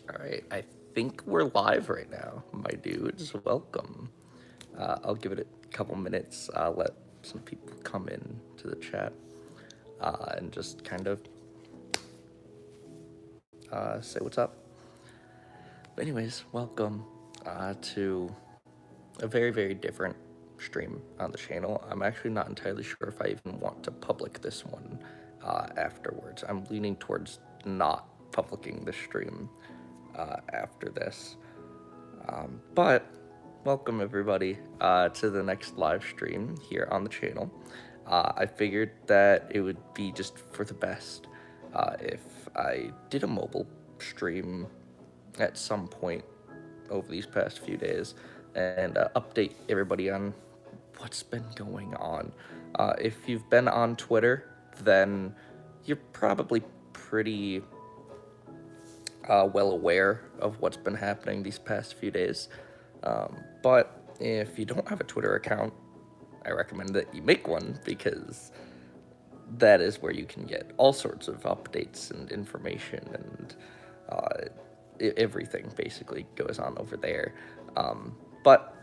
All right, I think we're live right now, my dudes. Welcome. I'll give it a couple minutes. Let some people come in to the chat and just kind of say what's up. But anyways, welcome to a very, very different stream on the channel. I'm actually not entirely sure if I even want to public this one afterwards. I'm leaning towards not publicing the stream after this. But welcome everybody to the next live stream here on the channel. I figured that it would be just for the best if I did a mobile stream at some point over these past few days and update everybody on what's been going on. If you've been on Twitter, then you're probably pretty well aware of what's been happening these past few days. But if you don't have a Twitter account, I recommend that you make one because that is where you can get all sorts of updates and information and everything basically goes on over there. But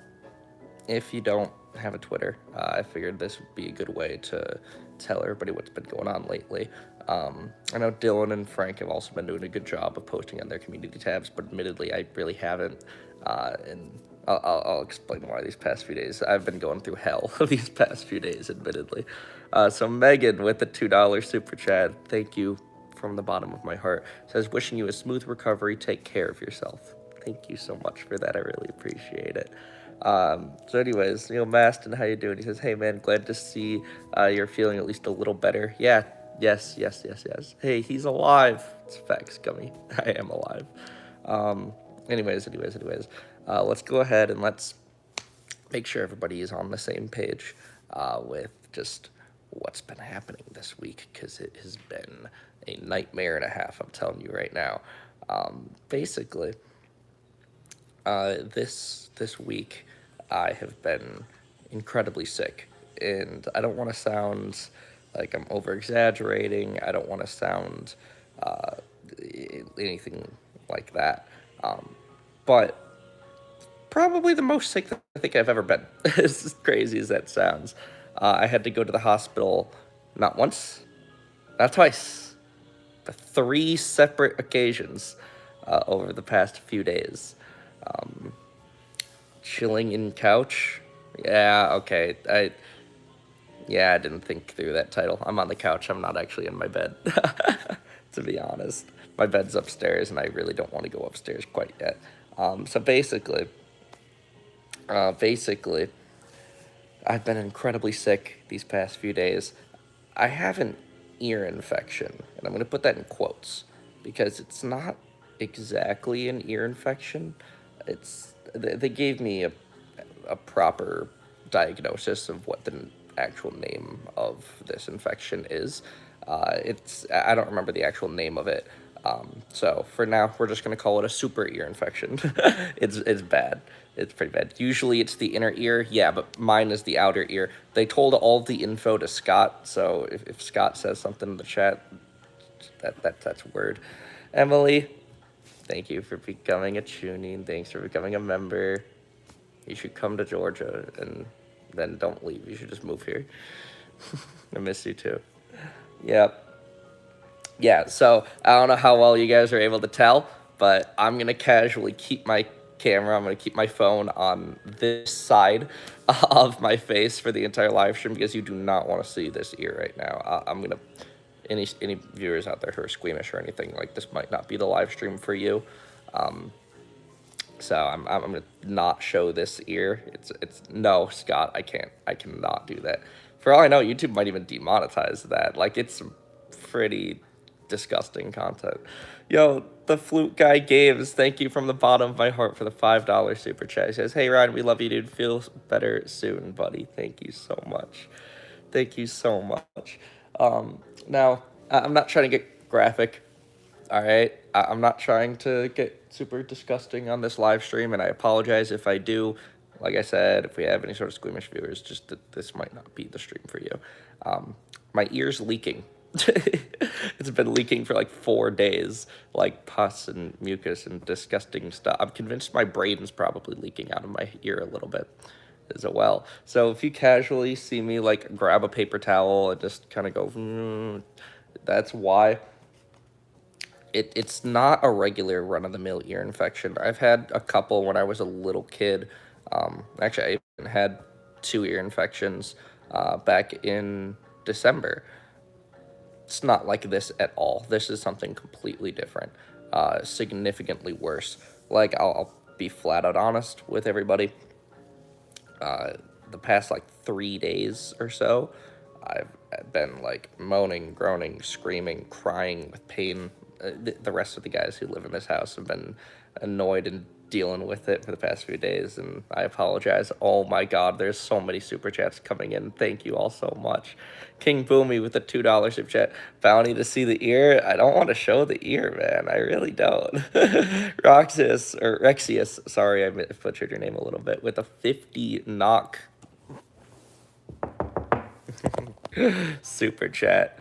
if you don't have a Twitter, I figured this would be a good way to tell everybody what's been going on lately. I know Dylan and Frank have also been doing a good job of posting on their community tabs, but admittedly, I really haven't. And I'll explain why these past few days. I've been going through hell these past few days, admittedly. So Megan with the $2 super chat, thank you from the bottom of my heart, says, wishing you a smooth recovery, take care of yourself. Thank you so much for that, I really appreciate it. So anyways, Maston, how you doing? He says, hey man, glad to see you're feeling at least a little better. Yeah, yes. Hey, he's alive. It's facts, Gummy. I am alive. Anyways, let's go ahead and let's make sure everybody is on the same page with just what's been happening this week, because it has been a nightmare and a half, I'm telling you right now. Basically, this week I have been incredibly sick, and I don't want to sound like I'm over exaggerating. I don't want to sound anything like that. But probably the most sick that I think I've ever been. As crazy as that sounds. I had to go to the hospital not once, not twice, but 3 separate occasions over the past few days. Chilling in couch. Yeah, okay. I didn't think through that title. I'm on the couch. I'm not actually in my bed, to be honest. My bed's upstairs, and I really don't want to go upstairs quite yet. So basically, I've been incredibly sick these past few days. I have an ear infection, and I'm going to put that in quotes because it's not exactly an ear infection. They gave me a proper diagnosis of what the actual name of this infection is. I don't remember the actual name of it. So for now, we're just gonna call it a super ear infection. It's bad. It's pretty bad. Usually it's the inner ear, yeah, but mine is the outer ear. They told all the info to Scott, so if Scott says something in the chat, that's word. Emily, thank you for becoming a tuning. Thanks for becoming a member. You should come to Georgia and then don't leave. You should just move here. I miss you too. Yep. Yeah, so I don't know how well you guys are able to tell, but I'm going to casually keep my camera, I'm going to keep my phone on this side of my face for the entire live stream because you do not want to see this ear right now. I'm going to, any viewers out there who are squeamish or anything, like this might not be the live stream for you. So I'm going to not show this ear. It's no, Scott, I cannot do that. For all I know, YouTube might even demonetize that. Like, it's pretty disgusting content. Yo, the flute guy Games, thank you from the bottom of my heart for the $5 super chat. He says, hey Ryan, we love you, dude. Feel better soon, buddy. Thank you so much. Thank you so much. Now, I'm not trying to get graphic. All right, I'm not trying to get super disgusting on this live stream, and I apologize if I do. Like I said, if we have any sort of squeamish viewers, just that this might not be the stream for you. My ear's leaking. It's been leaking for like 4 days, like pus and mucus and disgusting stuff. I'm convinced my brain's probably leaking out of my ear a little bit as well. So if you casually see me like grab a paper towel and just kind of go, that's why. It's not a regular run of the mill ear infection. I've had a couple when I was a little kid. Actually, I even had 2 ear infections back in December. It's not like this at all. This is something completely different, significantly worse. Like, I'll be flat out honest with everybody. The past like 3 days or so, I've been like moaning, groaning, screaming, crying with pain. The rest of the guys who live in this house have been annoyed and dealing with it for the past few days, and I apologize. Oh my god, there's so many super chats coming in. Thank you all so much. King Boomy with a $2 super chat. Bounty to see the ear. I don't want to show the ear, man. I really don't. Roxas, or Rexius, sorry, I butchered your name a little bit, with a 50 knock super chat.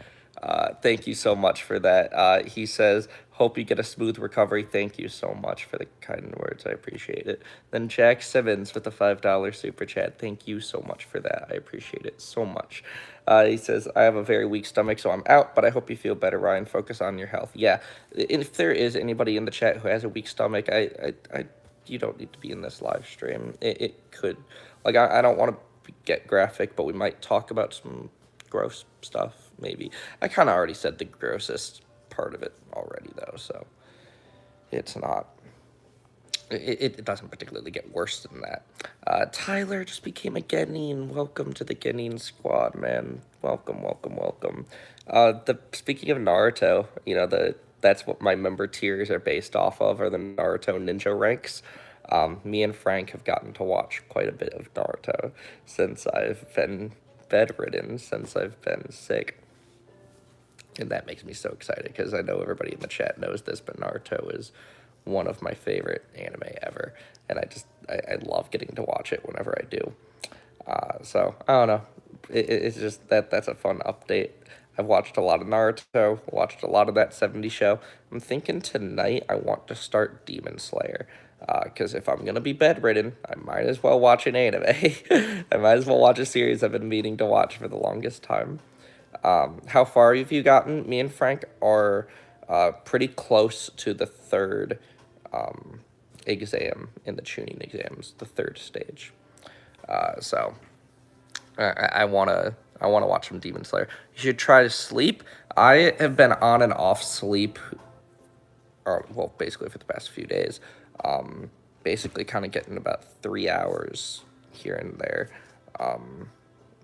Thank you so much for that. He says, hope you get a smooth recovery. Thank you so much for the kind words. I appreciate it. Then Jack Simmons with the $5 super chat. Thank you so much for that. I appreciate it so much. He says, I have a very weak stomach, so I'm out, but I hope you feel better, Ryan. Focus on your health. Yeah, if there is anybody in the chat who has a weak stomach, you don't need to be in this live stream. It could, like, I don't want to get graphic, but we might talk about some gross stuff, maybe. I kind of already said the grossest part of it already, though, so it's not. It doesn't particularly get worse than that. Tyler just became a Genin. Welcome to the Genin squad, man. Welcome, welcome, welcome. Speaking of Naruto, that's what my member tiers are based off of, are the Naruto ninja ranks. Me and Frank have gotten to watch quite a bit of Naruto since I've been bedridden, since I've been sick. And that makes me so excited because I know everybody in the chat knows this, but Naruto is one of my favorite anime ever. And I love getting to watch it whenever I do. So, I don't know. It's just that's a fun update. I've watched a lot of Naruto, watched a lot of that 70s show. I'm thinking tonight I want to start Demon Slayer. Because if I'm going to be bedridden, I might as well watch an anime. I might as well watch a series I've been meaning to watch for the longest time. How far have you gotten? Me and Frank are pretty close to the third exam in the tuning exams, the third stage. So I wanna watch some Demon Slayer. You should try to sleep. I have been on and off sleep, or well, basically for the past few days. Basically, kind of getting about 3 hours here and there.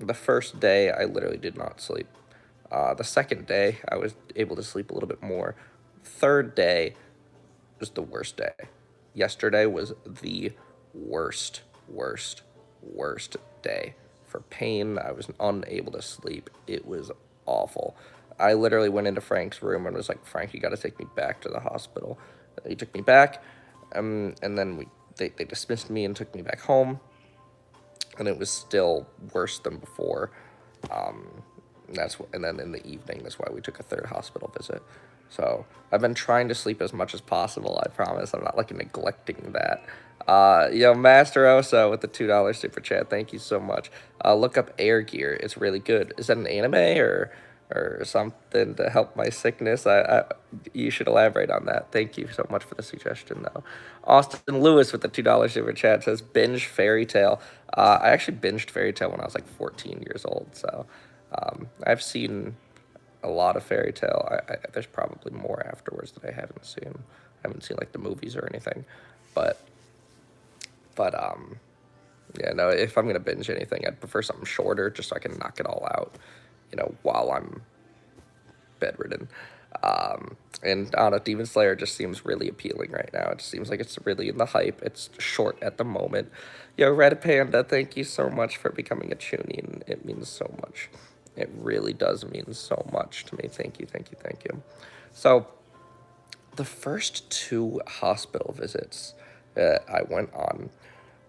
The first day, I literally did not sleep. The second day, I was able to sleep a little bit more. Third day was the worst day. Yesterday was the worst day. For pain, I was unable to sleep. It was awful. I literally went into Frank's room and was like, Frank, you got to take me back to the hospital. He took me back, and then they dismissed me and took me back home. And it was still worse than before. And then in the evening, that's why we took a third hospital visit. So I've been trying to sleep as much as possible. I promise. I'm not like neglecting that. Master Oso with the $2 super chat. Thank you so much. Look up Air Gear. It's really good. Is that an anime or something to help my sickness? You should elaborate on that. Thank you so much for the suggestion, though. Austin Lewis with the $2 super chat says binge Fairy Tail. I actually binged Fairy Tail when I was like 14 years old. So I've seen a lot of Fairy Tail. There's probably more afterwards that I haven't seen. I haven't seen like the movies or anything, but yeah, no. If I'm gonna binge anything, I'd prefer something shorter, just so I can knock it all out, while I'm bedridden. And I don't know, Demon Slayer just seems really appealing right now. It just seems like it's really in the hype. It's short at the moment. Yo, Red Panda, thank you so much for becoming a Chunin. It means so much. It really does mean so much to me. Thank you, thank you, thank you. So, the first 2 hospital visits that I went on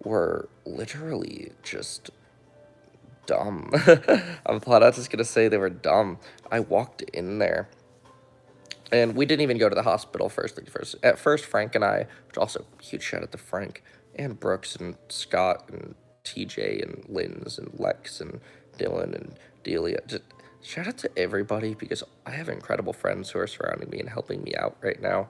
were literally just dumb. I'm flat out just gonna say they were dumb. I walked in there, and we didn't even go to the hospital first thing first. At first, Frank and I, which also huge shout out to Frank and Brooks and Scott and TJ and Linz and Lex and Dylan and Delia. Just shout out to everybody because I have incredible friends who are surrounding me and helping me out right now.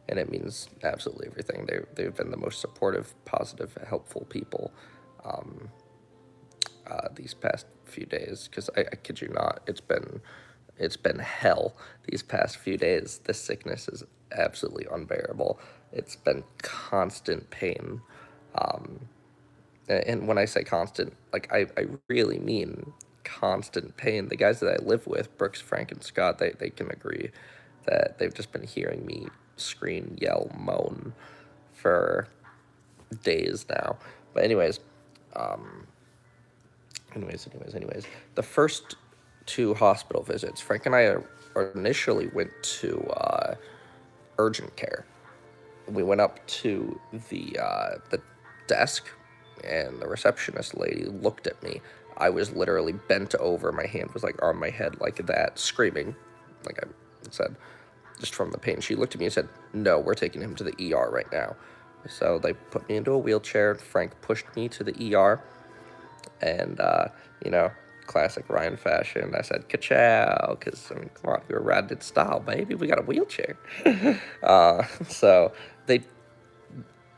And it means absolutely everything. They've been the most supportive, positive, helpful people these past few days. Because I kid you not, it's been hell these past few days. This sickness is absolutely unbearable. It's been constant pain. And when I say constant, like I really mean constant pain. The guys that I live with, Brooks, Frank, and Scott, they can agree that they've just been hearing me scream, yell, moan for days now. But anyways, the first two hospital visits, Frank and I initially went to urgent care. We went up to the desk, and the receptionist lady looked at me. I was literally bent over. My hand was like on my head like that, screaming, like I said, just from the pain. She looked at me and said, "No, we're taking him to the ER right now." So they put me into a wheelchair. Frank pushed me to the ER, and you know, classic Ryan fashion, I said "ka-chow," because I mean, come on, we were riding in style, baby. We got a wheelchair. So they,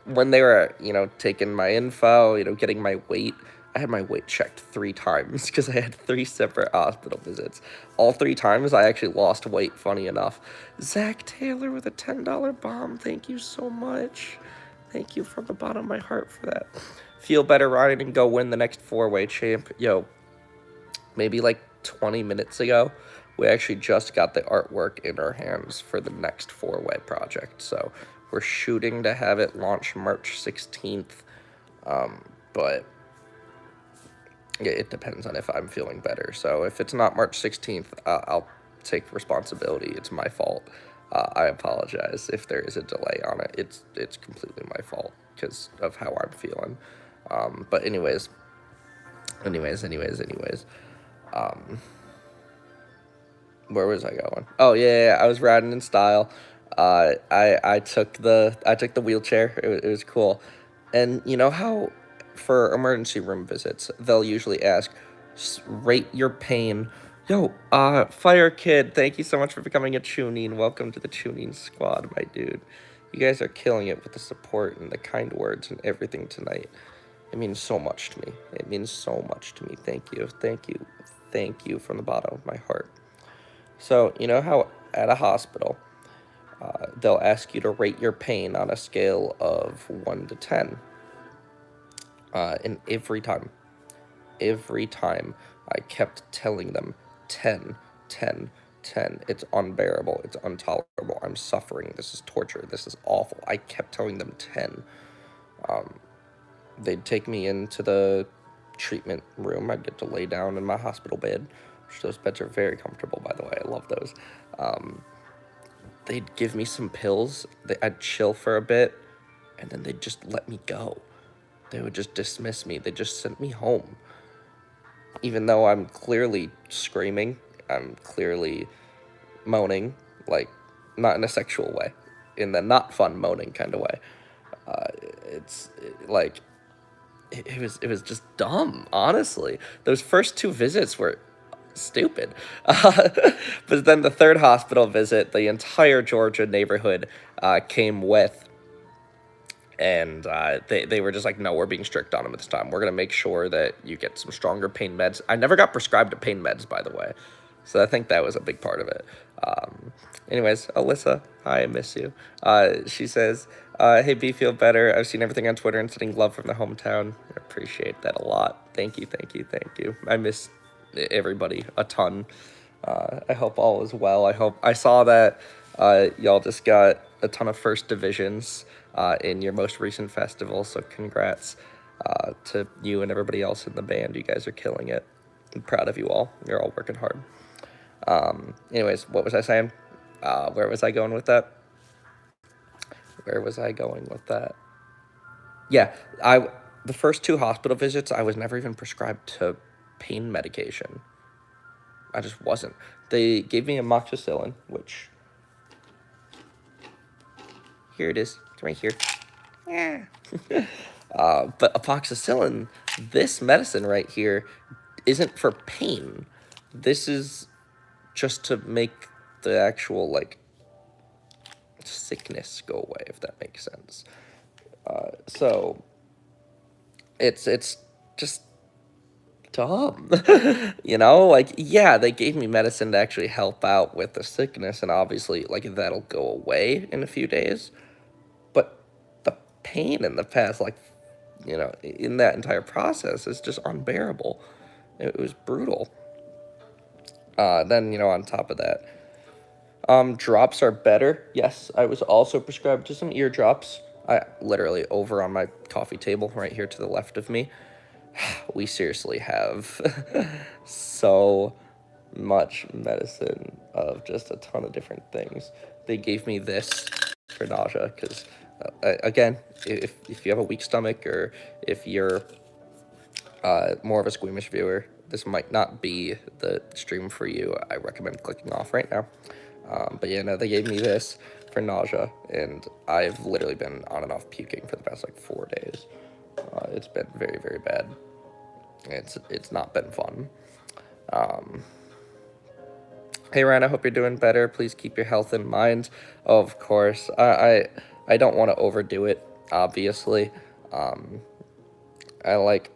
when they were, taking my info, getting my weight, I had my weight checked 3 times because I had 3 separate hospital visits. All 3 times I actually lost weight, funny enough. Zach Taylor with a $10 bomb. Thank you so much. Thank you from the bottom of my heart for that. Feel better, Ryan, and go win the next 4-way champ. Yo, maybe like 20 minutes ago, we actually just got the artwork in our hands for the next 4-way project. So we're shooting to have it launch March 16th. But it depends on if I'm feeling better. So if it's not March 16th, I'll take responsibility. It's my fault. I apologize if there is a delay on it. It's completely my fault because of how I'm feeling. But anyways. Where was I going? Oh yeah, I was riding in style. I took the wheelchair. It was cool, and you know how for emergency room visits they'll usually ask, rate your pain. Yo, Fire Kid, thank you so much for becoming a Chunin. Welcome to the Chunin squad, my dude. You guys are killing it with the support and the kind words and everything tonight. It means so much to me. It means so much to me. Thank you from the bottom of my heart. So, you know how at a hospital, they'll ask you to rate your pain on a scale of 1 to 10. And every time, I kept telling them 10, 10, 10. It's unbearable. It's intolerable. I'm suffering. This is torture. This is awful. I kept telling them 10. They'd take me into the treatment room. I'd get to lay down in my hospital bed, which those beds are very comfortable, by the way. I love those. They'd give me some pills. I'd chill for a bit, and then they'd just let me go. They would just dismiss me. They just sent me home. Even though I'm clearly screaming, I'm clearly moaning, like, not in a sexual way, in the not fun moaning kind of way. It was just dumb, honestly. Those first 2 visits were stupid. But then the third hospital visit, the entire Georgia neighborhood came with, and they were just like, no, we're being strict on them this time. We're going to make sure that you get some stronger pain meds. I never got prescribed pain meds, by the way. So I think that was a big part of it. Anyways, Alyssa, hi, I miss you. She says, hey, B, feel better. I've seen everything on Twitter and sending love from the hometown. I appreciate that a lot. Thank you. I miss everybody a ton. I hope all is well. I saw that y'all just got a ton of first divisions in your most recent festival, so congrats to you and everybody else in the band. You guys are killing it. I'm proud of you all. You're all working hard. Anyways, what was I saying? Where was I going with that? Yeah, the first 2 hospital visits, I was never even prescribed to pain medication. I just wasn't. They gave me amoxicillin, which, here it is. It's right here. Yeah. But amoxicillin, this medicine right here, isn't for pain. This is just to make the actual, like, sickness go away, if that makes sense. So it's just dumb. You know, like, yeah, they gave me medicine to actually help out with the sickness, and obviously, like, that'll go away in a few days. But the pain in the past, like, you know, in that entire process is just unbearable. It was brutal. Then, you know, on top of that, drops are better. Yes, I was also prescribed to some ear drops. I literally, over on my coffee table right here to the left of me, we seriously have so much medicine of just a ton of different things. They gave me this for nausea because, again, if you have a weak stomach, or if you're more of a squeamish viewer, this might not be the stream for you. I recommend clicking off right now. But yeah, no, they gave me this for nausea, and I've literally been on and off puking for the past, like, 4 days. It's been very, very bad. It's not been fun. Hey, Ryan, I hope you're doing better. Please keep your health in mind. Of course. I don't want to overdo it, obviously. I like...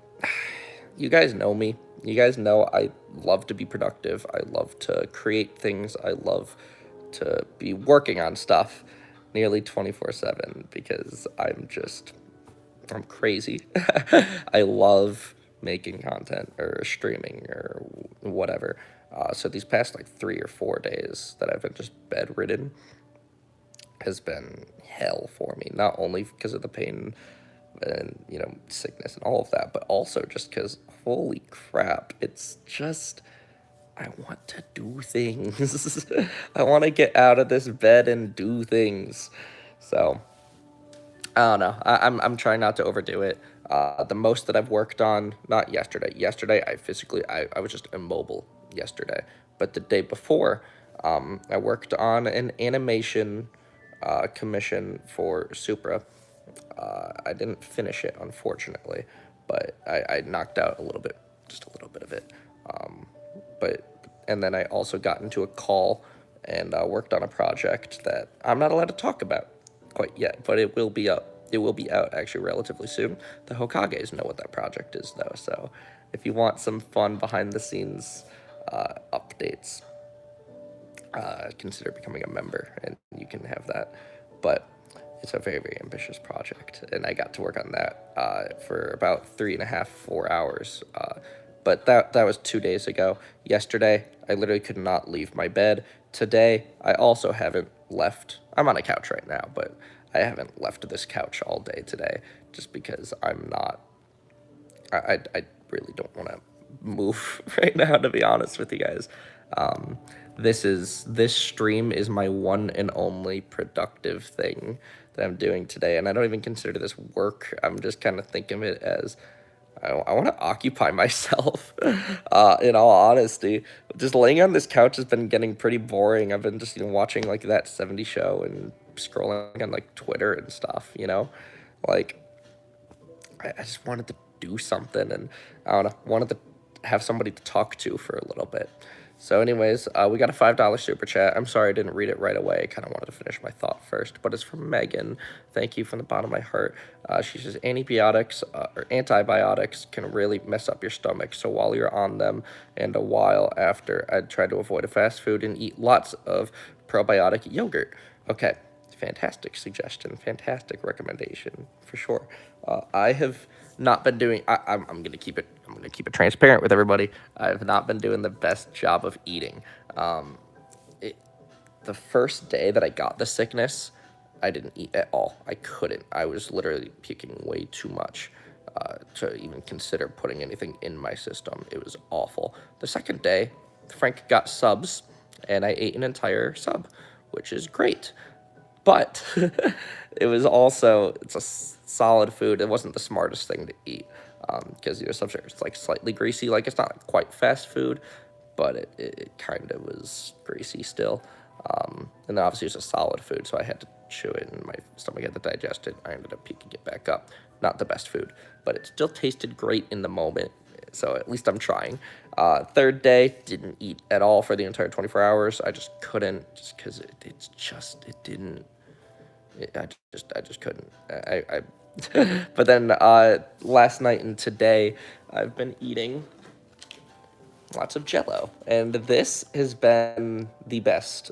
You guys know me. You guys know I love to be productive. I love to create things. I love to be working on stuff nearly 24/7 because I'm crazy. I love making content or streaming or whatever. So these past, like, 3 or 4 days that I've been just bedridden has been hell for me. Not only because of the pain and, you know, sickness and all of that, but also just because, holy crap, it's just, I want to do things. I want to get out of this bed and do things. So, I don't know. I'm trying not to overdo it. The most that I've worked on, not yesterday. Yesterday, I was just immobile yesterday. But the day before, I worked on an animation commission for Supra. I didn't finish it, unfortunately, but I knocked out just a little bit of it. And then I also got into a call and worked on a project that I'm not allowed to talk about quite yet, but it will be up. It will be out actually relatively soon. The Hokages know what that project is, though, so if you want some fun behind the scenes updates, consider becoming a member, and you can have that. But it's a very, very ambitious project, and I got to work on that for about 3.5, 4 hours. But that was 2 days ago. Yesterday, I literally could not leave my bed. Today, I also haven't left. I'm on a couch right now, but I haven't left this couch all day today just because I'm not. I really don't want to move right now, to be honest with you guys. This stream is my one and only productive thing that I'm doing today, and I don't even consider this work. I'm just kind of thinking of it as I want to occupy myself. In all honesty, just laying on this couch has been getting pretty boring. I've been just, you know, watching, like, That 70s Show and scrolling on, like, Twitter and stuff, you know, like, I just wanted to do something, and I don't know, wanted to have somebody to talk to for a little bit. So anyways, we got a $5 super chat. I'm sorry I didn't read it right away. I kind of wanted to finish my thought first, but it's from Megan. Thank you from the bottom of my heart. She says, antibiotics can really mess up your stomach. So while you're on them and a while after, I'd try to avoid fast food and eat lots of probiotic yogurt. Okay, fantastic suggestion, fantastic recommendation for sure. I have not been doing. I'm gonna keep it. I'm gonna keep it transparent with everybody. I've not been doing the best job of eating. The first day that I got the sickness, I didn't eat at all. I couldn't. I was literally puking way too much to even consider putting anything in my system. It was awful. The second day, Frank got subs, and I ate an entire sub, which is great. But it's a solid food. It wasn't the smartest thing to eat. because some shit is like slightly greasy. Like it's not quite fast food, but it kind of was greasy still. And then obviously it was a solid food, so I had to chew it, and my stomach had to digest it. I ended up puking it back up. Not the best food, but it still tasted great in the moment. So at least I'm trying. Third day, didn't eat at all for the entire 24 hours. I just couldn't, just because it didn't. I just couldn't. But then last night and today, I've been eating lots of Jello, and this has been the best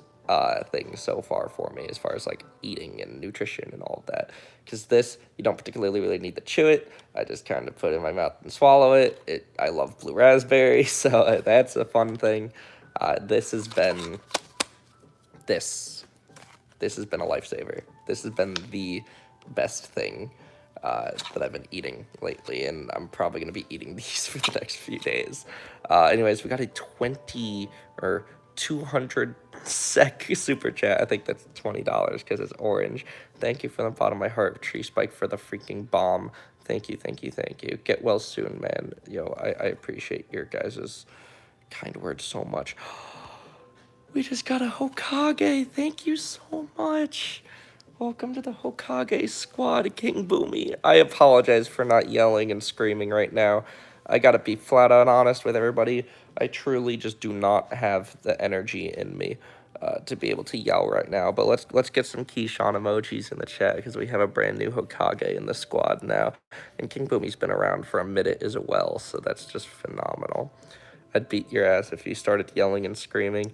thing so far for me as far as like eating and nutrition and all of that. Because this, you don't particularly really need to chew it. I just kind of put it in my mouth and swallow it. I love blue raspberry, so that's a fun thing. This has been this this has been a lifesaver. This has been the best thing that I've been eating lately, and I'm probably going to be eating these for the next few days. Anyways, we got a 20 or 200 sec super chat. I think that's $20 because it's orange. Thank you from the bottom of my heart, Tree Spike, for the freaking bomb. Thank you, thank you, thank you. Get well soon, man. Yo, I appreciate your guys' kind words so much. We just got a Hokage. Thank you so much. Welcome to the Hokage squad, King Boomy. I apologize for not yelling and screaming right now. I gotta be flat out honest with everybody. I truly just do not have the energy in me to be able to yell right now. But let's get some Keyshawn emojis in the chat because we have a brand new Hokage in the squad now. And King Boomy's been around for a minute as well, so that's just phenomenal. I'd beat your ass if you started yelling and screaming.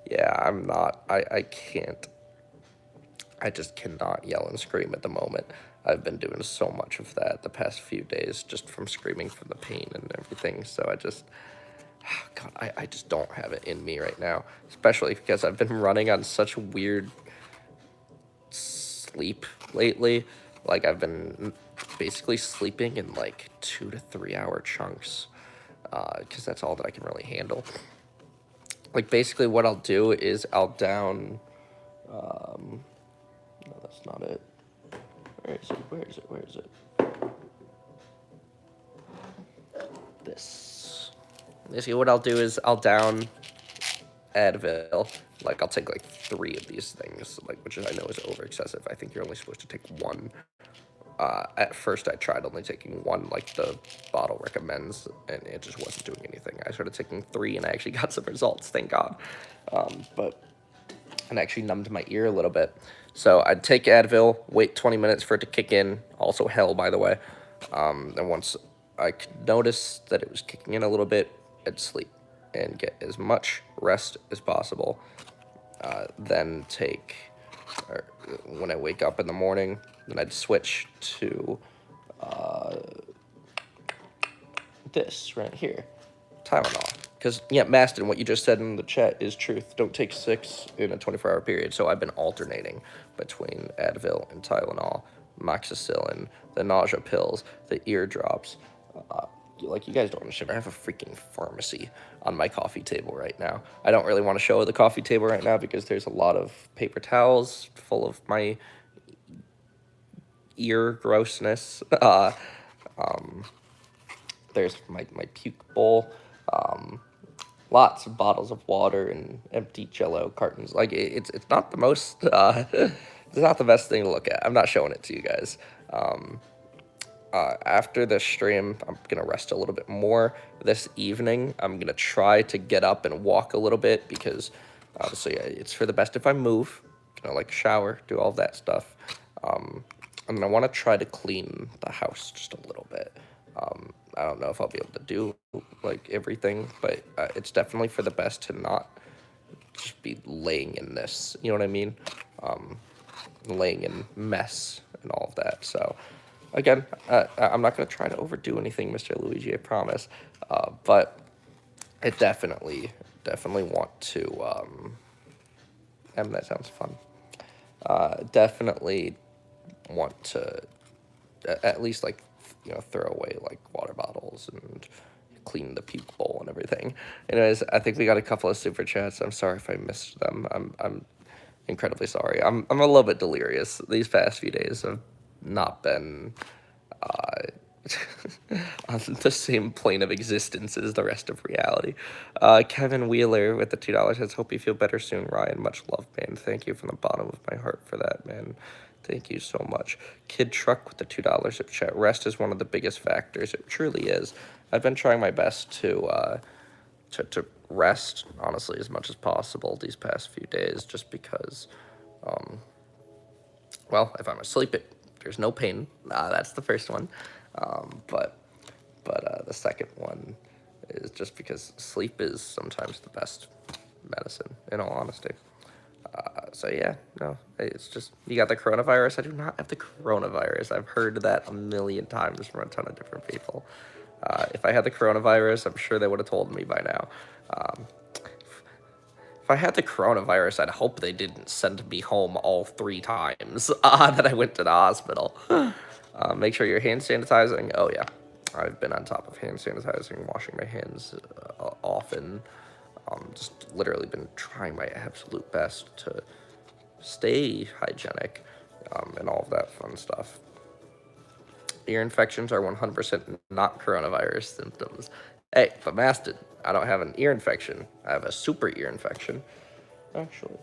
Yeah, I'm not. I can't. I just cannot yell and scream at the moment. I've been doing so much of that the past few days, just from screaming from the pain and everything. So God, I just don't have it in me right now, especially because I've been running on such weird sleep lately. Like I've been basically sleeping in like 2 to 3 hour chunks, because that's all that I can really handle. Like basically what I'll do is I'll down, no, that's not it. Where is it? Where is it? Where is it? This. Basically what I'll do is I'll down Advil. Like I'll take like 3 of these things, like which I know is over excessive. I think you're only supposed to take 1. At first I tried only taking 1 like the bottle recommends, and it just wasn't doing anything. I started taking 3 and I actually got some results, thank God. But it actually numbed my ear a little bit. So I'd take Advil, wait 20 minutes for it to kick in, also hell by the way. And once I could notice that it was kicking in a little bit, I'd sleep and get as much rest as possible. Then when I wake up in the morning, then I'd switch to this right here, Tylenol. Because, yeah, Maston, what you just said in the chat is truth. Don't take 6 in a 24-hour period. So I've been alternating between Advil and Tylenol, Moxicillin, the nausea pills, the ear drops. Like, you guys don't understand. I have a freaking pharmacy on my coffee table right now. I don't really want to show the coffee table right now because there's a lot of paper towels full of my ear grossness. There's my puke bowl. Lots of bottles of water and empty Jello cartons. Like it's not the most. It's not the best thing to look at. I'm not showing it to you guys. After this stream, I'm gonna rest a little bit more. This evening, I'm gonna try to get up and walk a little bit because obviously it's for the best if I move. Like shower, do all that stuff. And I want to try to clean the house just a little bit. I don't know if I'll be able to do like everything, but it's definitely for the best to not just be laying in this. You know what I mean? Laying in mess and all of that. So again, I'm not going to try to overdo anything, Mr. Luigi, I promise. But I definitely want to, that sounds fun. Definitely want to at least like, throw away like water bottles and clean the puke bowl and everything. Anyways, I think we got a couple of super chats. I'm sorry if I missed them. I'm incredibly sorry. I'm a little bit delirious. These past few days have not been on the same plane of existence as the rest of reality. Kevin Wheeler with the $2 says, hope you feel better soon, Ryan. Much love, man. Thank you from the bottom of my heart for that, man. Thank you so much. Kid Truck with the $2 super chat. Rest is one of the biggest factors. It truly is. I've been trying my best to rest, honestly, as much as possible these past few days, just because, well, if I'm asleep, there's no pain. That's the first one. But the second one is just because sleep is sometimes the best medicine, in all honesty. So yeah, no, it's just, you got the coronavirus. I do not have the coronavirus. I've heard that a million times from a ton of different people. If I had the coronavirus, I'm sure they would have told me by now. If I had the coronavirus, I'd hope they didn't send me home all 3 times that I went to the hospital. Make sure you're hand sanitizing. Oh yeah, I've been on top of hand sanitizing, washing my hands often. Just literally been trying my absolute best to stay hygienic, and all of that fun stuff. Ear infections are 100% not coronavirus symptoms. Hey, if I'm asked it, I don't have an ear infection. I have a super ear infection. Actually,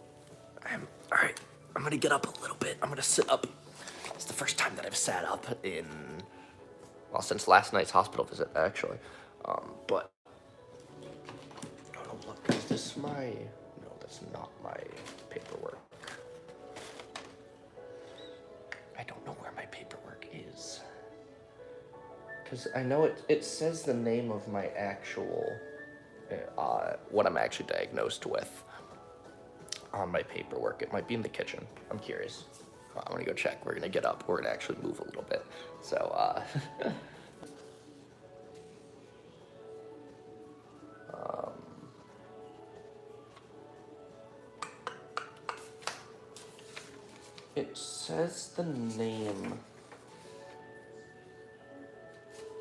all right, I'm gonna get up a little bit. I'm gonna sit up. It's the first time that I've sat up in, well, since last night's hospital visit, actually. But, oh, look, is this my, no, that's not my paperwork. I don't know where my paperwork is. Because I know it says the name of my actual, what I'm actually diagnosed with on my paperwork. It might be in the kitchen. I'm curious. I'm gonna go check. We're gonna get up. We're gonna actually move a little bit. So, it says the name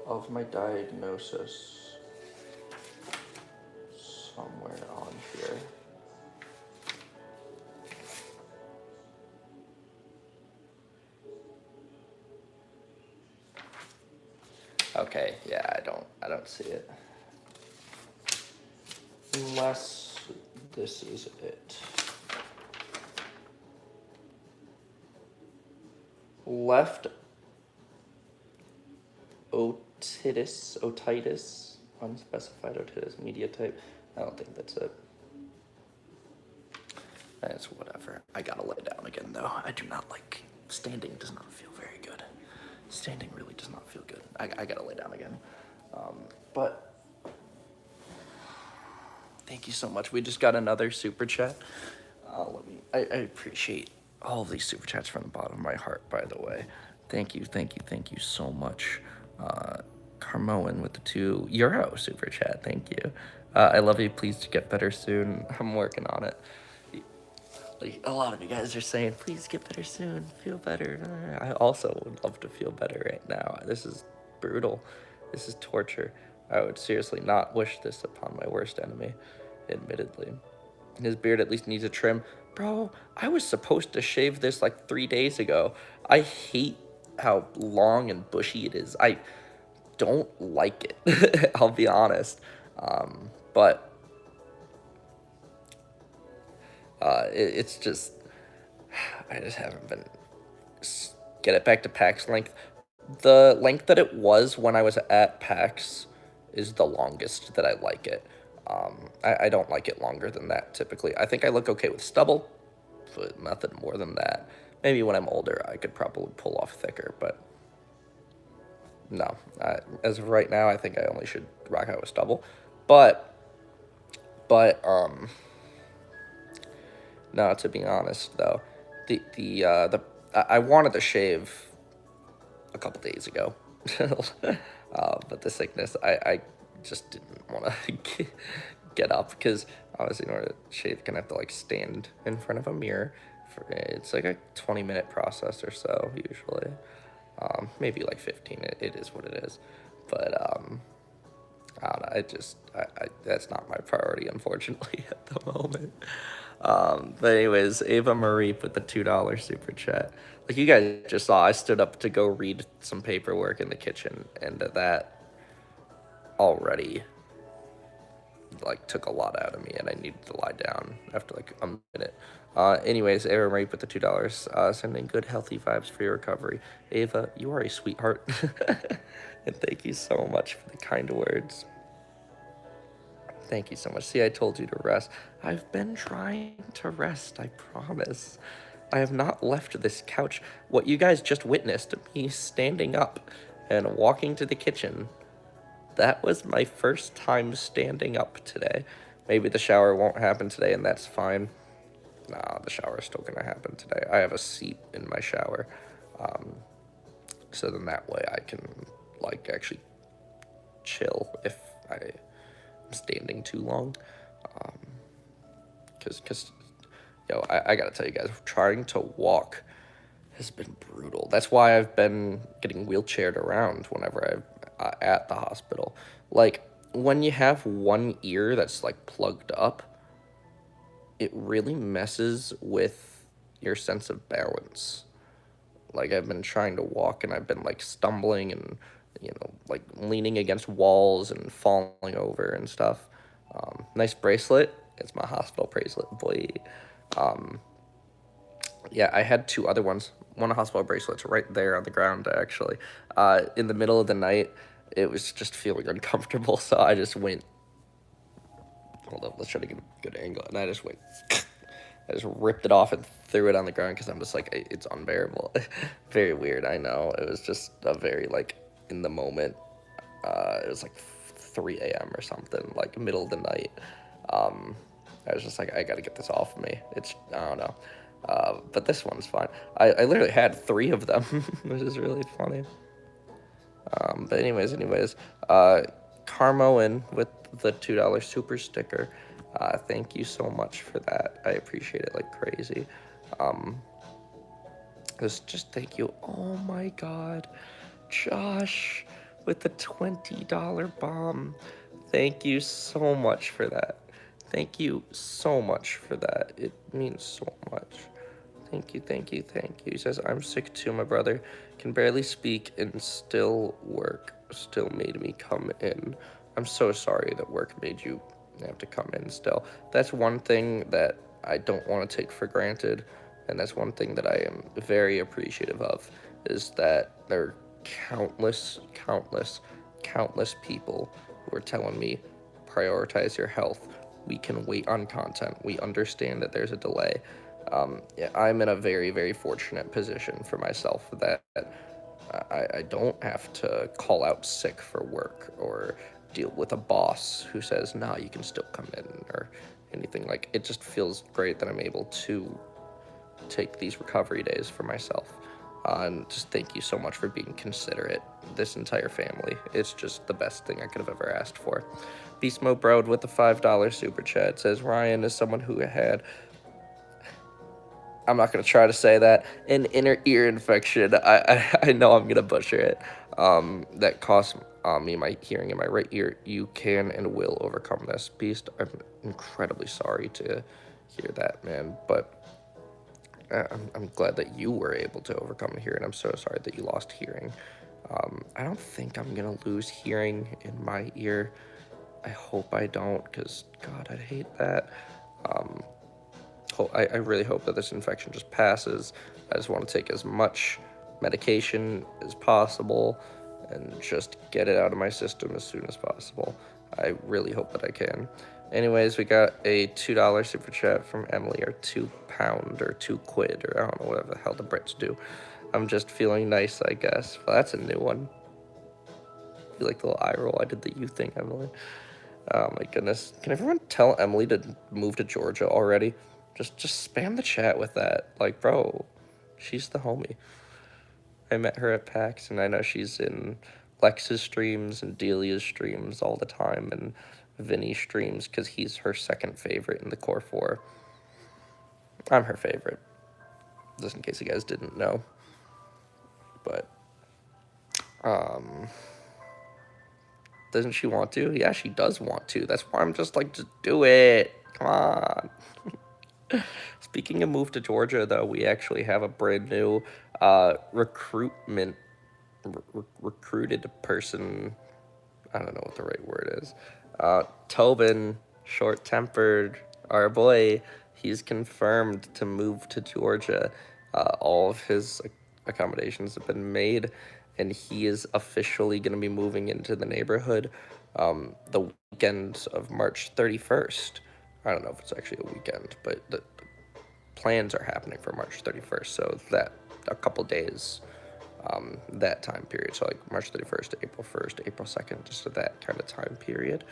of my diagnosis somewhere on here. Okay, yeah, I don't see it. Unless this is it. Left otitis, unspecified otitis, media type. I don't think that's it. That's whatever. I gotta lay down again, though. I do not like, standing does not feel very good. Standing really does not feel good. I gotta lay down again. But thank you so much. We just got another super chat. I appreciate all of these super chats from the bottom of my heart, by the way. Thank you so much. Carmoen with the €2 super chat. Thank you. I love you. Please get better soon. I'm working on it. Like, a lot of you guys are saying, please get better soon. Feel better. I also would love to feel better right now. This is brutal. This is torture. I would seriously not wish this upon my worst enemy, admittedly. His beard at least needs a trim. Bro, I was supposed to shave this like 3 days ago. I hate how long and bushy it is. I don't like it. I'll be honest. But it's just, I just haven't been, get it back to PAX length. The length that it was when I was at PAX is the longest that I like it. I don't like it longer than that, typically. I think I look okay with stubble, but nothing more than that. Maybe when I'm older, I could probably pull off thicker, but no. As of right now, I think I only should rock out with stubble. But no, to be honest, though, I wanted to shave a couple days ago, but the sickness, I just didn't want to get up, because obviously in order to shave, you kind of have to like stand in front of a mirror. It's like a 20-minute process or so usually, maybe like 15. It is what it is, but I don't know. That's not my priority, unfortunately, at the moment. But anyways, Ava Marie put the $2 super chat. Like you guys just saw, I stood up to go read some paperwork in the kitchen, and that already like took a lot out of me, and I needed to lie down after like a minute. Anyways, Aaron Rape with the $2, sending good healthy vibes for your recovery. Ava, you are a sweetheart, and thank you so much for the kind words. Thank you so much. See, I told you to rest. I've been trying to rest, I promise. I have not left this couch. What you guys just witnessed, me standing up and walking to the kitchen, that was my first time standing up today. Maybe the shower won't happen today, and that's fine. Nah, the shower is still gonna happen today. I have a seat in my shower, so then that way I can like actually chill if I'm standing too long. Cause yo, I gotta tell you guys, trying to walk has been brutal. That's why I've been getting wheelchaired around whenever I'm at the hospital. Like, when you have one ear that's, like, plugged up, it really messes with your sense of balance. Like, I've been trying to walk, and I've been, like, stumbling and, like, leaning against walls and falling over and stuff. Nice bracelet. It's my hospital bracelet, boy. Yeah, I had two other ones. One hospital bracelets right there on the ground, actually. In the middle of the night, it was just feeling uncomfortable, so I just went. Hold up, let's try to get a good angle. And I just went. I just ripped it off and threw it on the ground because I'm just like, it's unbearable. Very weird, I know. It was just a very, like, in the moment. It was like 3 a.m. or something, like middle of the night. I was just like, I gotta get this off of me. I don't know. But this one's fine. I literally had 3 of them, which is really funny. But anyways, Carmoen with the $2 super sticker. Thank you so much for that. I appreciate it like crazy. Just thank you. Oh my God, Josh with the $20 bomb. Thank you so much for that. Thank you so much for that. It means so much. Thank you, thank you, thank you. He says, I'm sick too, my brother. Can barely speak and still work. Still made me come in. I'm so sorry that work made you have to come in still. That's one thing that I don't want to take for granted. And that's one thing that I am very appreciative of, is that there are countless people who are telling me, prioritize your health. We can wait on content. We understand that there's a delay. Yeah, I'm in a very, very fortunate position for myself that I don't have to call out sick for work or deal with a boss who says, nah, you can still come in or anything. Like, it just feels great that I'm able to take these recovery days for myself. And just thank you so much for being considerate, this entire family. It's just the best thing I could have ever asked for. Beast Mode Broad with the $5 super chat says, Ryan is someone who had, I'm not going to try to say that, an inner ear infection. I know I'm going to butcher it. That cost me my hearing in my right ear. You can and will overcome this. Beast, I'm incredibly sorry to hear that, man. But I'm glad that you were able to overcome hearing. I'm so sorry that you lost hearing. I don't think I'm going to lose hearing in my ear. I hope I don't, because, God, I'd hate that. I really hope that this infection just passes. I just want to take as much medication as possible and just get it out of my system as soon as possible. I really hope that I can. Anyways, we got a $2 super chat from Emily, or £2 or £2, or I don't know whatever the hell the Brits do. I'm just feeling nice, I guess. Well, that's a new one. You like the little eye roll? I did the you thing, Emily. Oh my goodness. Can everyone tell Emily to move to Georgia already? Just spam the chat with that. Like, bro, she's the homie. I met her at PAX, and I know she's in Lex's streams and Delia's streams all the time, and Vinny's streams, because he's her second favorite in the Core 4. I'm her favorite, just in case you guys didn't know. But, doesn't she want to? Yeah, she does want to. That's why I'm just like, just do it. Come on. Speaking of move to Georgia, though, we actually have a brand new Recruited person. I don't know what the right word is. Tobin, short tempered, our boy, he's confirmed to move to Georgia. All of his accommodations have been made, and he is officially going to be moving into the neighborhood the weekend of March 31st. I don't know if it's actually a weekend, but the plans are happening for March 31st, so that a couple days that time period. So like March 31st to April 1st, April 2nd, just that kind of time period.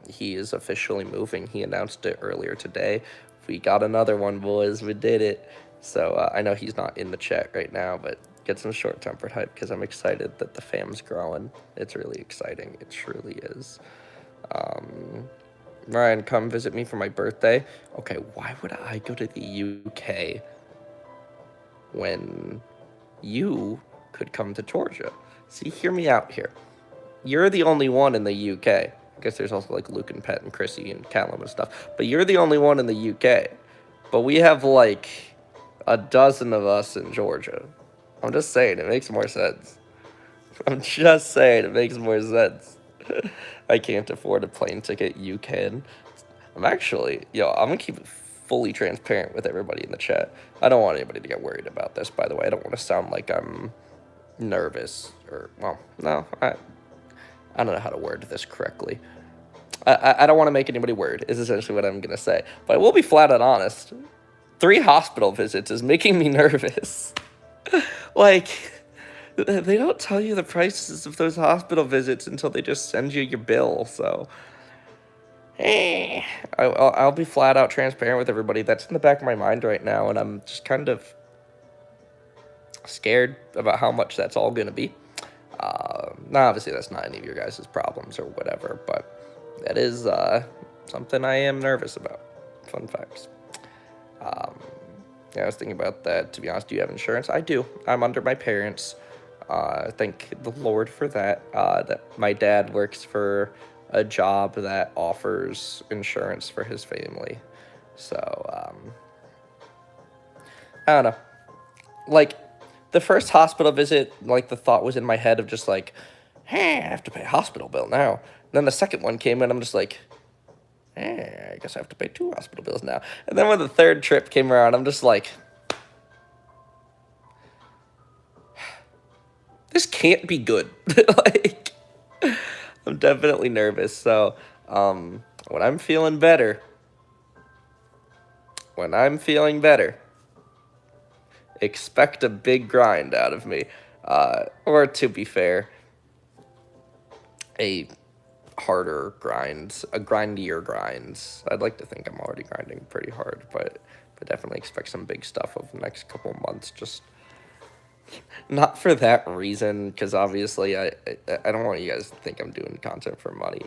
He is officially moving. He announced it earlier today. We got another one, boys. We did it. So I know he's not in the chat right now, but get some short-tempered hype because I'm excited that the fam's growing. It's really exciting. It truly is. Ryan, come visit me for my birthday. Okay, why would I go to the UK when you could come to Georgia? See, hear me out here. You're the only one in the UK. I guess there's also like Luke and Pet and Chrissy and Callum and stuff. But you're the only one in the UK. But we have like a dozen of us in Georgia. I'm just saying, it makes more sense. I'm just saying, it makes more sense. I can't afford a plane ticket. You can. I'm gonna keep it fully transparent with everybody in the chat. I don't want anybody to get worried about this, by the way. I don't want to sound like I'm nervous or, well, no, I don't know how to word this correctly. I don't want to make anybody worried, is essentially what I'm going to say. But I will be flat out honest. 3 hospital visits is making me nervous. Like, they don't tell you the prices of those hospital visits until they just send you your bill, so... I'll be flat out transparent with everybody. That's in the back of my mind right now, and I'm just kind of scared about how much that's all going to be. Now, obviously, that's not any of your guys' problems or whatever, but that is something I am nervous about. Fun facts. Yeah, I was thinking about that. To be honest, do you have insurance? I do. I'm under my parents. Thank the Lord for that. That my dad works for a job that offers insurance for his family. So, I don't know. Like, the first hospital visit, like, the thought was in my head of just like, hey, I have to pay a hospital bill now. And then the second one came in, I'm just like, hey, I guess I have to pay 2 hospital bills now. And then when the third trip came around, I'm just like, this can't be good. Like, I'm definitely nervous. So, when I'm feeling better, expect a big grind out of me. Or to be fair, a harder grind, a grindier grind. I'd like to think I'm already grinding pretty hard, but definitely expect some big stuff over the next couple of months. Just not for that reason, because obviously I don't want you guys to think I'm doing content for money,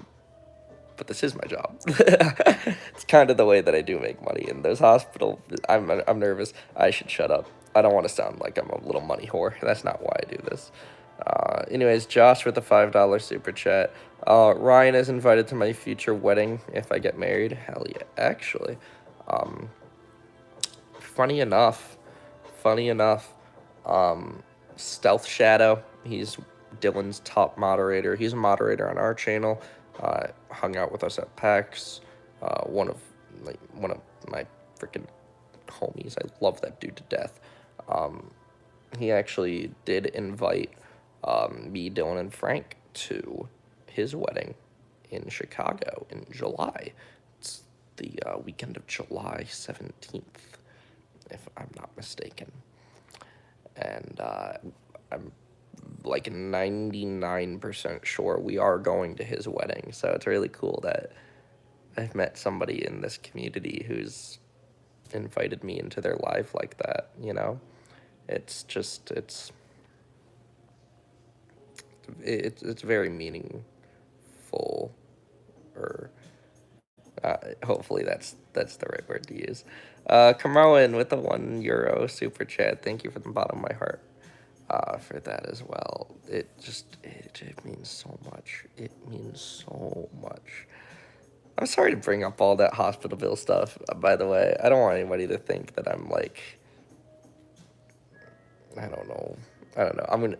but this is my job. It's kind of the way that I do make money. In those hospital, I'm nervous. I should shut up. I don't want to sound like I'm a little money whore. That's not why I do this. Anyways, Josh with the $5 super chat. Ryan is invited to my future wedding if I get married. Hell yeah, actually. Funny enough, Stealth Shadow, he's Dylan's top moderator. He's a moderator on our channel. Hung out with us at PAX. One of my freaking homies. I love that dude to death. He actually did invite me, Dylan, and Frank to his wedding in Chicago in July. It's the weekend of July 17th, if I'm not mistaken. And I'm like 99% sure we are going to his wedding. So it's really cool that I've met somebody in this community who's invited me into their life like that, you know? It's just, it's very meaningful, or hopefully that's the right word to use. Kamoan with the €1 super chat. Thank you from the bottom of my heart for that as well. It means so much. It means so much. I'm sorry to bring up all that hospital bill stuff, by the way. I don't want anybody to think that I'm like I don't know. I don't know.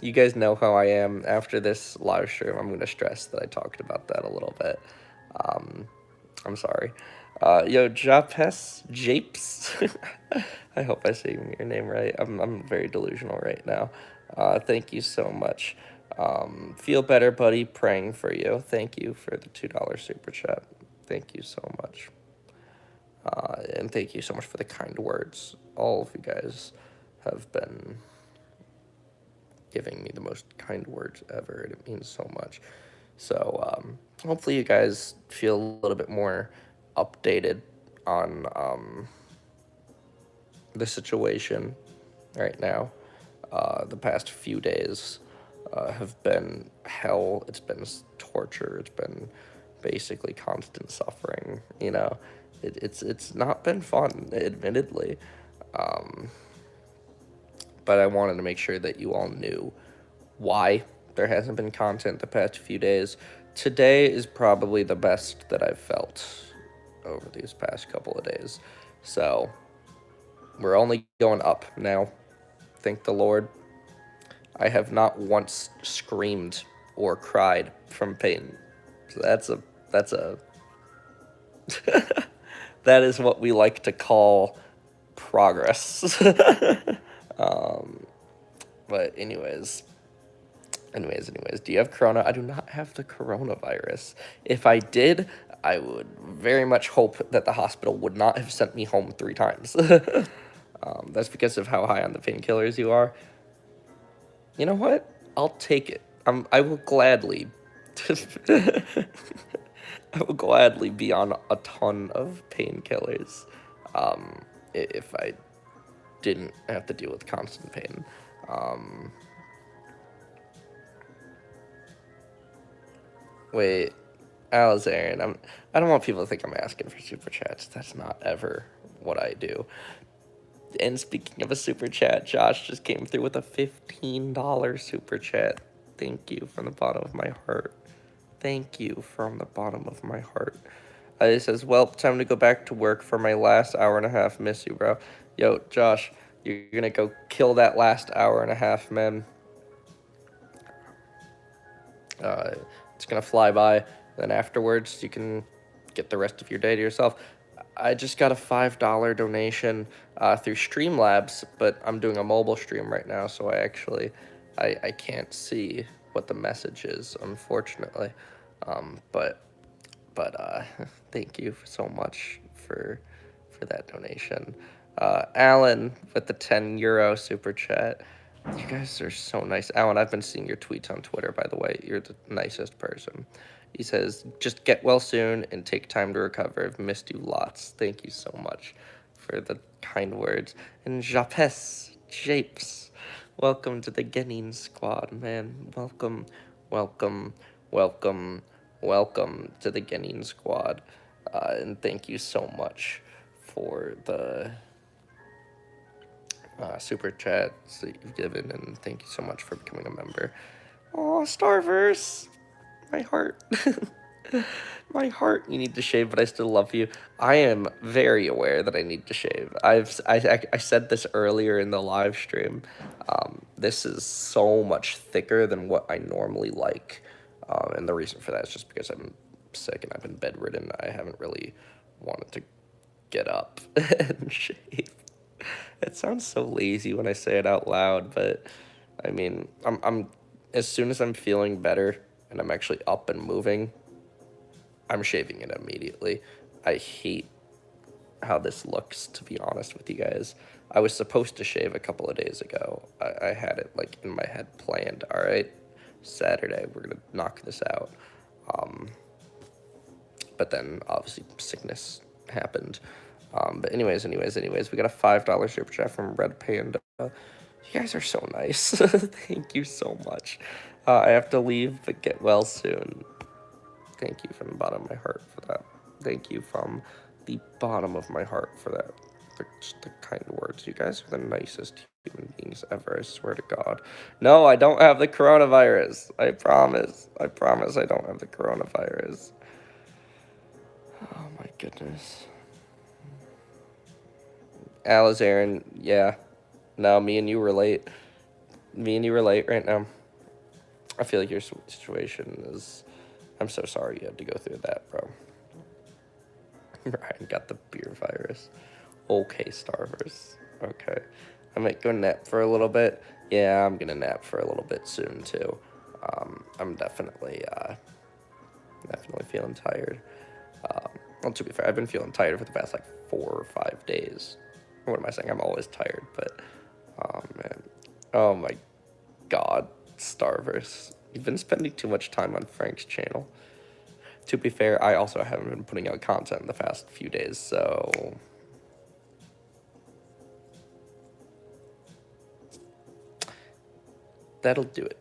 You guys know how I am after this live stream. I'm gonna stress that I talked about that a little bit. Um, I'm sorry. Yo, Japes. I hope I say your name right. I'm very delusional right now. Thank you so much. Feel better, buddy. Praying for you. Thank you for the $2 super chat. Thank you so much. And thank you so much for the kind words. All of you guys have been giving me the most kind words ever, and it means so much. So hopefully you guys feel a little bit more updated on the situation right now. The past few days have been hell. It's been torture. It's been basically constant suffering. You know, it's not been fun, admittedly. But I wanted to make sure that you all knew why there hasn't been content the past few days. Today is probably the best that I've felt over these past couple of days. So we're only going up now. Thank the Lord. I have not once screamed or cried from pain. So that's a that is what we like to call progress. But anyways, do you have corona? I do not have the coronavirus. If I did, I would very much hope that the hospital would not have sent me home 3 times. That's because of how high on the painkillers you are. You know what? I'll take it. I will gladly. I will gladly be on a ton of painkillers, if I didn't have to deal with constant pain. Wait, Aaron, I don't want people to think I'm asking for super chats. That's not ever what I do. And speaking of a super chat, Josh just came through with a $15 super chat. Thank you from the bottom of my heart. Thank you from the bottom of my heart. It says, well, time to go back to work for my last hour and a half. Miss you, bro. Yo, Josh, you're gonna go kill that last hour and a half, man. It's gonna fly by. Then afterwards, you can get the rest of your day to yourself. I just got a $5 donation through Streamlabs, but I'm doing a mobile stream right now, so I can't see what the message is, unfortunately. But thank you so much for that donation. Alan with the €10 super chat. You guys are so nice. Alan, I've been seeing your tweets on Twitter, by the way. You're the nicest person. He says, just get well soon and take time to recover. I've missed you lots. Thank you so much for the kind words. And Japes, welcome to the Genin squad, man. Welcome to the Genin squad. And thank you so much for the super chats that you've given, and thank you so much for becoming a member. Oh, Starverse, my heart. My heart. You need to shave, but I still love you. I am very aware that I need to shave. I said this earlier in the live stream. This is so much thicker than what I normally like, and the reason for that is just because I'm sick and I've been bedridden. I haven't really wanted to get up and shave. It sounds so lazy when I say it out loud, but I mean, I'm as soon as I'm feeling better and I'm actually up and moving, I'm shaving it immediately. I hate how this looks, to be honest with you guys. I was supposed to shave a couple of days ago. I had it like in my head planned. All right, Saturday we're gonna knock this out. But then obviously sickness happened. But anyways, we got a $5 super chat from Red Panda. You guys are so nice. Thank you so much. I have to leave, but get well soon. Thank you from the bottom of my heart for that. Thank you from the bottom of my heart for that. The kind words. You guys are the nicest human beings ever, I swear to God. No, I don't have the coronavirus. I promise. I don't have the coronavirus. Oh my goodness. Aaron, yeah. No, me and you relate. Me and you relate right now. I feel like your situation is... I'm so sorry you had to go through that, bro. Ryan got the beer virus. Okay, Starverse. Okay. I might go nap for a little bit. Yeah, I'm gonna nap for a little bit soon, too. I'm definitely feeling tired. Well, to be fair, I've been feeling tired for the past, like, 4 or 5 days. What am I saying? I'm always tired, but... Oh, man. Oh, my God. Starverse. You've been spending too much time on Frank's channel. To be fair, I also haven't been putting out content in the past few days, so... That'll do it.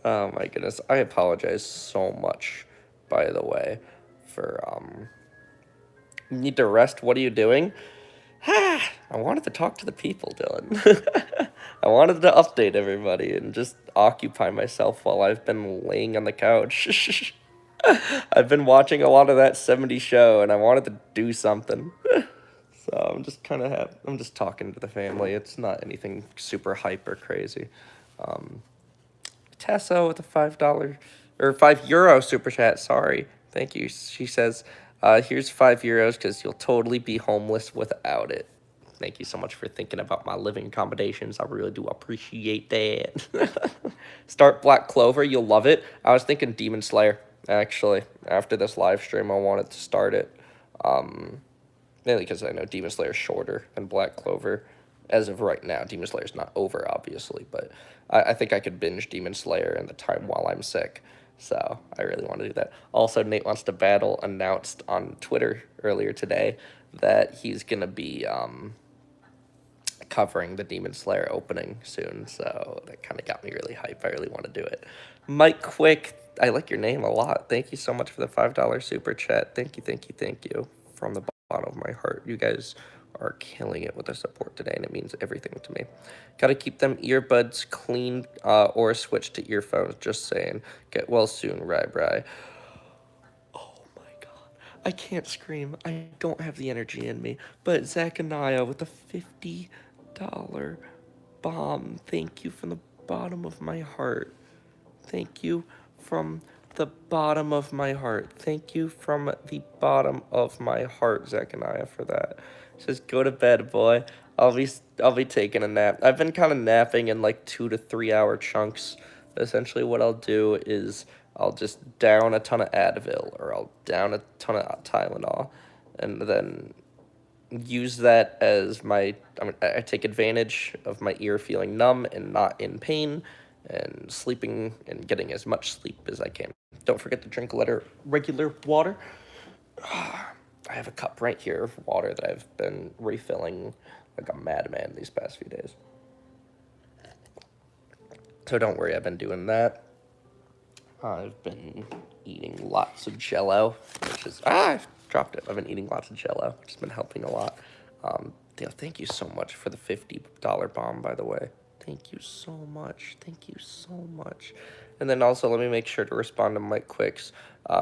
Oh my goodness. I apologize so much, by the way, for, You need to rest? What are you doing? I wanted to talk to the people, Dylan. I wanted to update everybody and just occupy myself while I've been laying on the couch. I've been watching a lot of that 70s show, and I wanted to do something. So I'm just kind of I'm just talking to the family. It's not anything super hype or crazy. Tessa with a $5 or €5 super chat. Sorry, thank you. She says, "Here's €5 because you'll totally be homeless without it." Thank you so much for thinking about my living accommodations. I really do appreciate that. Start Black Clover. You'll love it. I was thinking Demon Slayer, actually. After this live stream, I wanted to start it. Mainly because I know Demon Slayer is shorter than Black Clover. As of right now, Demon Slayer's not over, obviously, but I think I could binge Demon Slayer in the time while I'm sick. So I really want to do that. Also, Nate Wants to Battle announced on Twitter earlier today that he's going to be covering the Demon Slayer opening soon, so that kind of got me really hype. I really want to do it. Mike Quick, I like your name a lot. Thank you so much for the $5 super chat. Thank you, thank you, thank you from the bottom of my heart. You guys are killing it with the support today, and it means everything to me. Gotta keep them earbuds clean or switch to earphones, just saying. Get well soon, Rai. Oh my God. I can't scream. I don't have the energy in me. But Zachariah with a $50 bomb. Thank you from the bottom of my heart. Thank you from the bottom of my heart. Thank you from the bottom of my heart, Zechariah, for that. It says, go to bed, boy. I'll be taking a nap. I've been kind of napping in like 2 to 3 hour chunks. Essentially, what I'll do is I'll just down a ton of Advil or I'll down a ton of Tylenol, and then use that as I take advantage of my ear feeling numb and not in pain, and sleeping and getting as much sleep as I can. Don't forget to drink regular water. I have a cup right here of water that I've been refilling like a madman these past few days. So don't worry, I've been doing that. I've been eating lots of Jell-O, which is... I dropped it. I've been eating lots of Jell-O, which has been helping a lot. Thank you so much for the $50 bomb, by the way. Thank you so much. Thank you so much. And then also, let me make sure to respond to Mike Quick's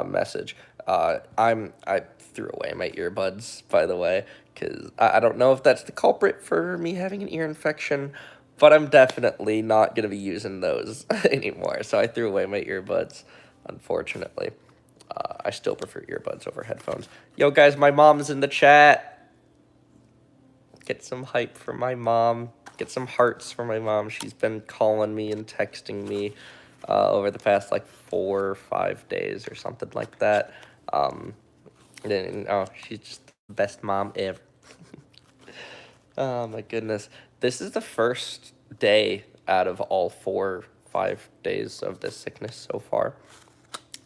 message. I threw away my earbuds, by the way, because I don't know if that's the culprit for me having an ear infection, but I'm definitely not going to be using those anymore. So I threw away my earbuds, unfortunately. I still prefer earbuds over headphones. Yo, guys, my mom's in the chat. Get some hype for my mom. Get some hearts for my mom. She's been calling me and texting me over the past, like, 4 or 5 days or something like that. She's just the best mom ever. Oh, my goodness. This is the first day out of all 4 or 5 days of this sickness so far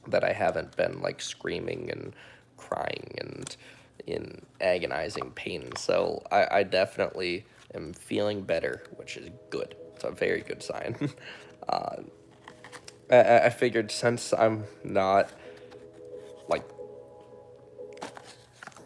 that I haven't been, like, screaming and crying and in agonizing pain. So I definitely am feeling better, which is good. It's a very good sign. I figured since I'm not, like,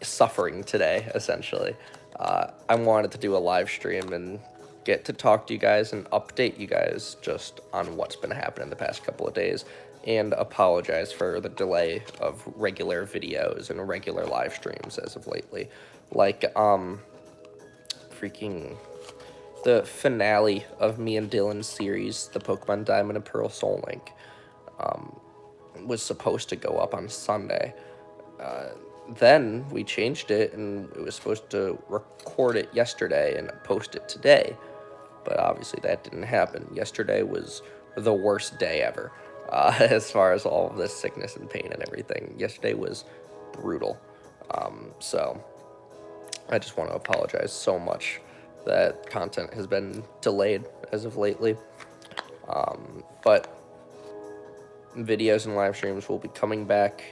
suffering today, essentially, I wanted to do a live stream and get to talk to you guys and update you guys just on what's been happening the past couple of days, and apologize for the delay of regular videos and regular live streams as of lately. Like, freaking the finale of me and Dylan's series, the Pokemon Diamond and Pearl Soul Link, was supposed to go up on Sunday. Then we changed it, and it was supposed to record it yesterday and post it today. But obviously that didn't happen. Yesterday was the worst day ever, as far as all of this sickness and pain and everything. Yesterday was brutal. So I just want to apologize so much that content has been delayed as of lately. But videos and live streams will be coming back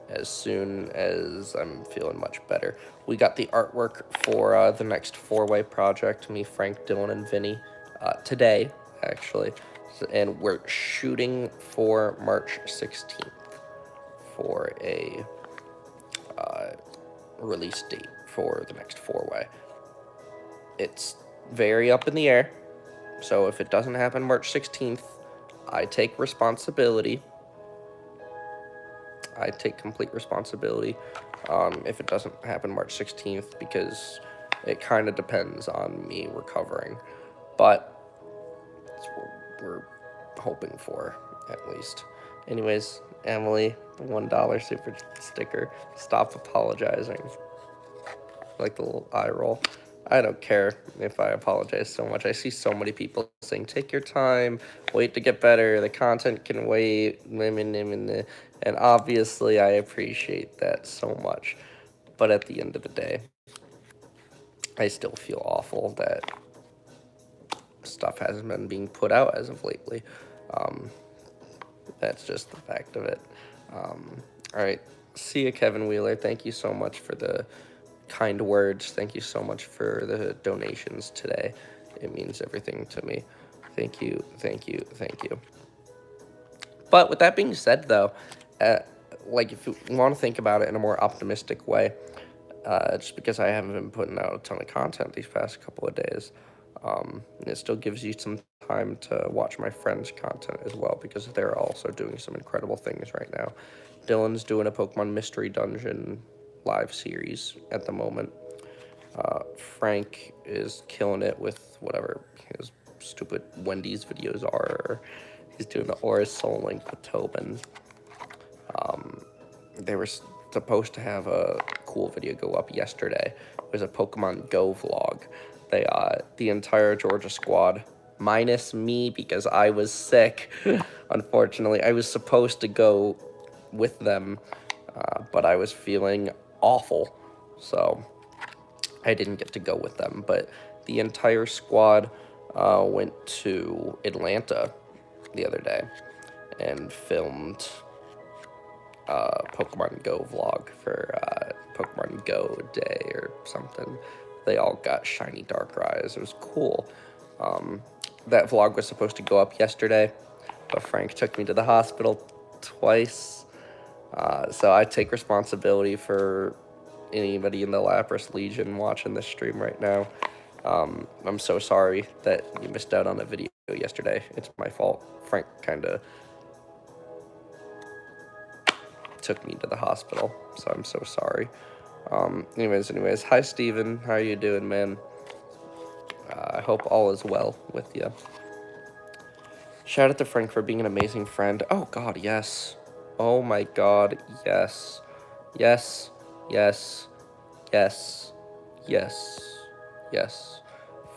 as soon as I'm feeling much better. We got the artwork for the next 4-way project, me, Frank, Dylan, and Vinny, today, actually. And we're shooting for March 16th for a release date for the next 4-way. It's very up in the air, so if it doesn't happen March 16th, I take responsibility. I take complete responsibility if it doesn't happen March 16th, because it kind of depends on me recovering. But that's what we're hoping for, at least. Anyways, Emily, the $1 super sticker. Stop apologizing. Like the little eye roll. I don't care if I apologize so much. I see so many people saying, take your time, wait to get better, the content can wait, and obviously I appreciate that so much. But at the end of the day, I still feel awful that stuff hasn't been being put out as of lately. That's just the fact of it. All right, see you, Kevin Wheeler. Thank you so much for the kind words. Thank you so much for the donations today. It means everything to me. Thank you, thank you, thank you. But with that being said, though, like if you want to think about it in a more optimistic way, just because I haven't been putting out a ton of content these past couple of days, it still gives you some time to watch my friends' content as well, because they're also doing some incredible things right now. Dylan's doing a Pokemon Mystery Dungeon live series at the moment. Frank is killing it with whatever his stupid Wendy's videos are. He's doing the Aura Soul Link with Tobin. They were supposed to have a cool video go up yesterday. It was a Pokemon Go vlog. They the entire Georgia squad, minus me because I was sick. Unfortunately, I was supposed to go with them, but I was feeling awful, so I didn't get to go with them. But the entire squad went to Atlanta the other day and filmed Pokemon Go vlog for Pokemon Go Day or something. They all got shiny Darkrai's. It was cool. That vlog was supposed to go up yesterday, but Frank took me to the hospital twice. So I take responsibility for anybody in the Lapras Legion watching this stream right now. I'm so sorry that you missed out on the video yesterday. It's my fault. Frank kind of took me to the hospital, so I'm so sorry. Anyways, hi Steven, how are you doing, man? I hope all is well with you. Shout out to Frank for being an amazing friend. Oh god, yes. Oh my god, yes. Yes, yes, yes, yes, yes.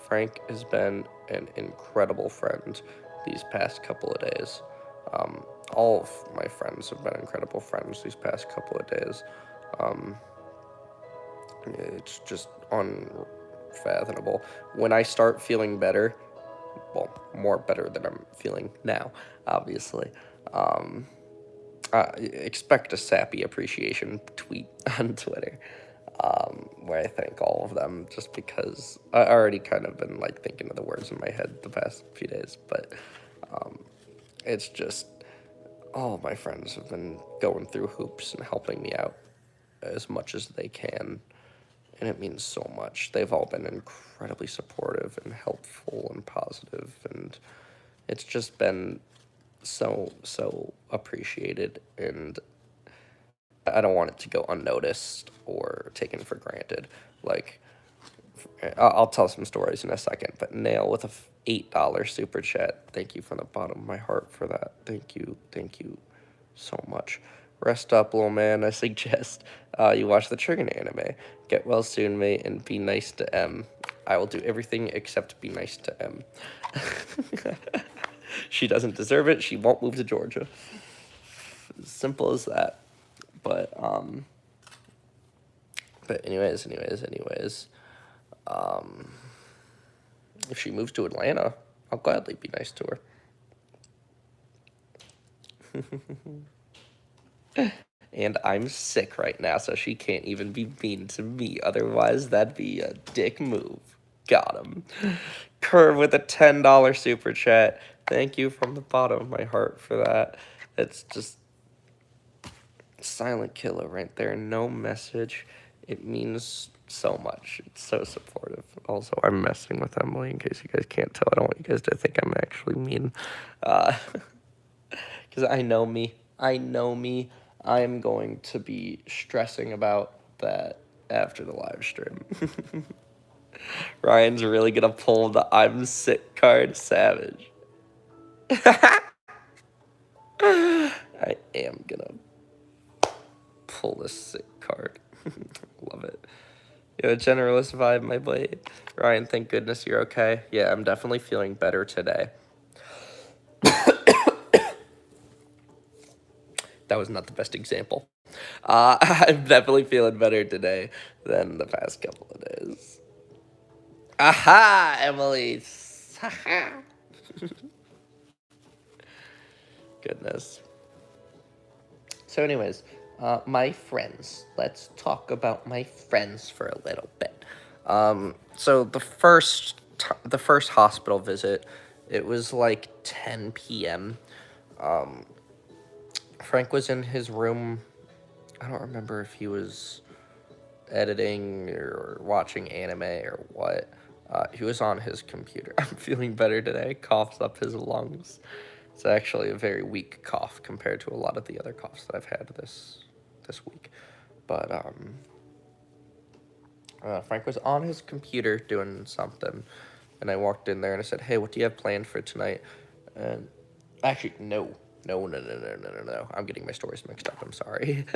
Frank has been an incredible friend these past couple of days. All of my friends have been incredible friends these past couple of days. It's just unfathomable. When I start feeling better, well, more better than I'm feeling now, obviously, expect a sappy appreciation tweet on Twitter, where I thank all of them, just because I already kind of been like thinking of the words in my head the past few days, but it's just all my friends have been going through hoops and helping me out as much as they can, and it means so much. They've all been incredibly supportive and helpful and positive, and it's just been so appreciated, and I don't want it to go unnoticed or taken for granted. Like, I'll tell some stories in a second, but Nail with a $8 super chat. Thank you from the bottom of my heart for that. Thank you so much. Rest up, little man. I suggest you watch the Trigon anime. Get well soon, mate, and be nice to M. I will do everything except be nice to M. She doesn't deserve it. She won't move to Georgia. As simple as that. But anyways. If she moves to Atlanta, I'll gladly be nice to her. And I'm sick right now, so she can't even be mean to me. Otherwise, that'd be a dick move. Got him. Curve with a $10 super chat. Thank you from the bottom of my heart for that. It's just silent killer right there. No message. It means so much. It's so supportive. Also, I'm messing with Emily in case you guys can't tell. I don't want you guys to think I'm actually mean. Because I know me. I'm going to be stressing about that after the live stream. Ryan's really gonna pull the I'm sick card. Savage. I am gonna pull this sick card. Love it. You have a generalist vibe, my boy. Ryan, thank goodness you're okay. Yeah, I'm definitely feeling better today. That was not the best example. I'm definitely feeling better today than the past couple of days. Aha, Emily. Goodness. So anyways, my friends. Let's talk about my friends for a little bit. So the first hospital visit, it was like 10 p.m. Frank was in his room. I don't remember if he was editing or watching anime or what. He was on his computer. I'm feeling better today. Coughs up his lungs. It's actually a very weak cough compared to a lot of the other coughs that I've had this week. But Frank was on his computer doing something, and I walked in there and I said, "Hey, what do you have planned for tonight?" And actually, no. I'm getting my stories mixed up. I'm sorry.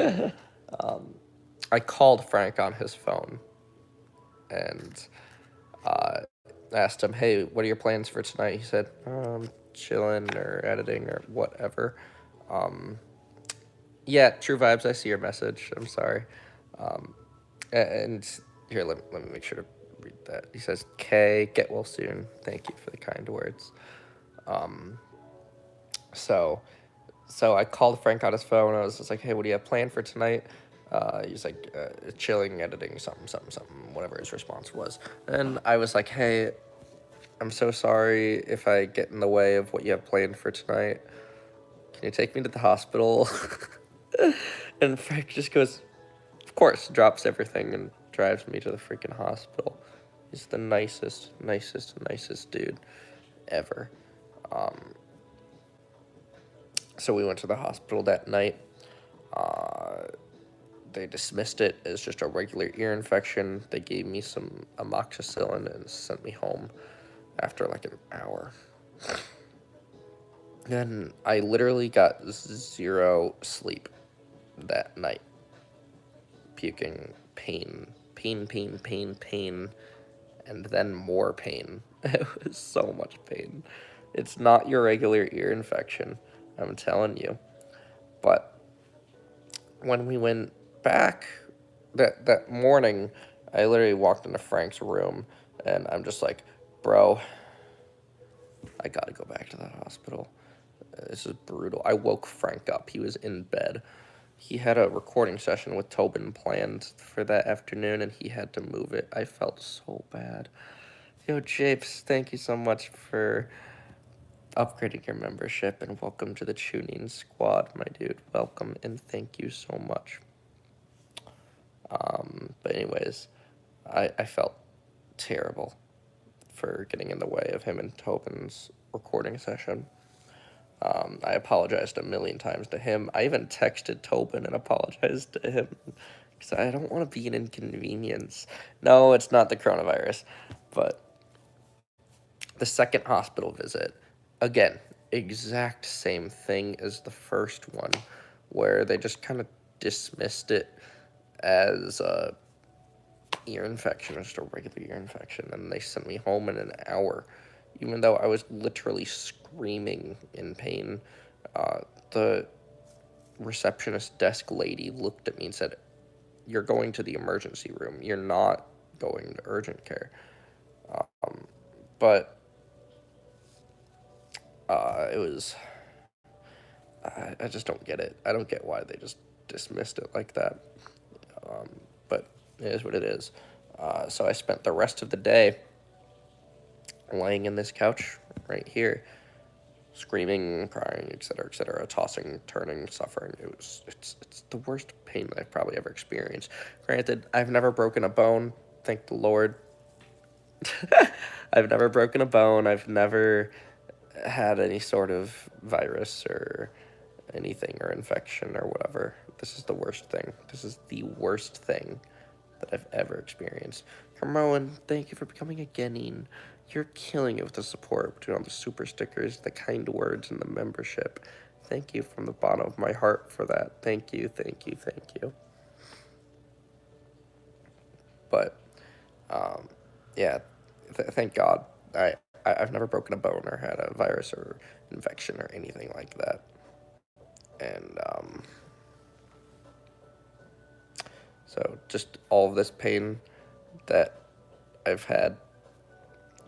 I called Frank on his phone and asked him, "Hey, what are your plans for tonight?" He said, "Chilling or editing or whatever." Yeah, True Vibes, I see your message. I'm sorry. And here, let me make sure to read that. He says, "K, get well soon. Thank you for the kind words." So I called Frank on his phone. I was just like, "Hey, what do you have planned for tonight?" He's like, "Chilling, editing, something, whatever his response was." And I was like, "Hey, I'm so sorry if I get in the way of what you have planned for tonight. Can you take me to the hospital?" And Frank just goes, "Of course," drops everything and drives me to the freaking hospital. He's the nicest dude ever. So we went to the hospital that night. They dismissed it as just a regular ear infection. They gave me some amoxicillin and sent me home after like an hour. And I literally got 0 sleep that night. Puking, pain, and then more pain. It was so much pain. It's not your regular ear infection, I'm telling you. But when we went back that morning, I literally walked into Frank's room and I'm just like, "Bro, I gotta go back to that hospital. This is brutal." I woke Frank up. He was in bed. He had a recording session with Tobin planned for that afternoon, and he had to move it. I felt so bad. Yo, Japes, thank you so much for upgrading your membership, and welcome to the tuning squad, my dude. Welcome, and thank you so much. But anyways, I felt terrible for getting in the way of him and Tobin's recording session. I apologized a million times to him. I even texted Tobin and apologized to him because I don't want to be an inconvenience. No, it's not the coronavirus, but the second hospital visit, again, exact same thing as the first one, where they just kind of dismissed it as a ear infection, or just a regular ear infection, and they sent me home in an hour, even though I was literally screaming in pain. The receptionist desk lady looked at me and said, "You're going to the emergency room. You're not going to urgent care." But it was, I just don't get it. I don't get why they just dismissed it like that. But it is what it is. So I spent the rest of the day laying in this couch right here, screaming, crying, etc., tossing, turning, suffering. It's the worst pain that I've probably ever experienced. Granted, I've never broken a bone, thank the Lord. I've never broken a bone. I've never had any sort of virus or anything or infection or whatever. This is the worst thing. This is the worst thing that I've ever experienced. Hermoan, thank you for becoming a Genin. You're killing it with the support between all the super stickers, the kind words, and the membership. Thank you from the bottom of my heart for that. Thank you, thank you, thank you. But, yeah, thank God. I've never broken a bone or had a virus or infection or anything like that. And, so just all of this pain that I've had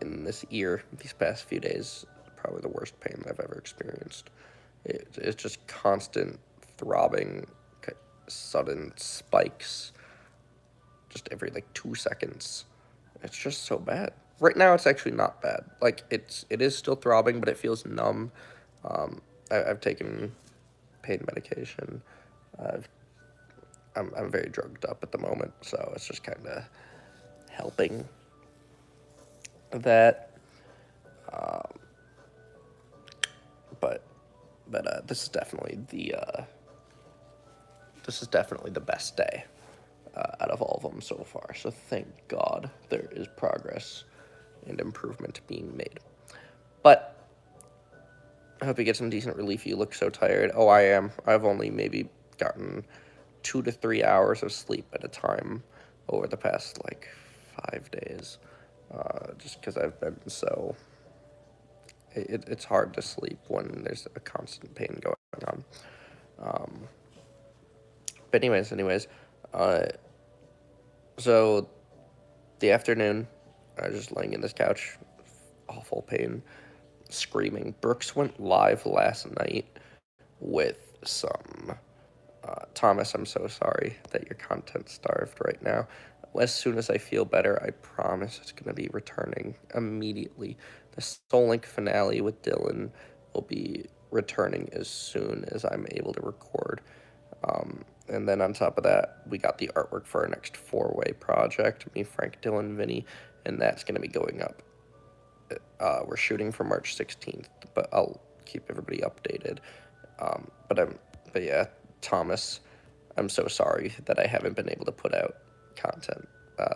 in this ear these past few days, probably the worst pain that I've ever experienced. It's just constant throbbing, sudden spikes, just every like 2 seconds. It's just so bad. Right now, it's actually not bad. Like it is still throbbing, but it feels numb. I've taken pain medication. I'm very drugged up at the moment, so it's just kind of helping that. But this is definitely the best day out of all of them so far. So thank God there is progress and improvement being made. But I hope you get some decent relief. You look so tired. Oh, I am. I've only maybe gotten 2 to 3 hours of sleep at a time over the past like 5 days, just because I've been so. It's hard to sleep when there's a constant pain going on. But anyways, so the afternoon, I was just laying in this couch, awful pain, screaming. Brooks went live last night with some Thomas, I'm so sorry that you're content starved right now. As soon as I feel better, I promise it's going to be returning immediately. The Soul Link finale with Dylan will be returning as soon as I'm able to record. And then on top of that, we got the artwork for our next 4-way project, me, Frank, Dylan, Vinny, and that's going to be going up. We're shooting for March 16th, but I'll keep everybody updated. But yeah, Thomas, I'm so sorry that I haven't been able to put out content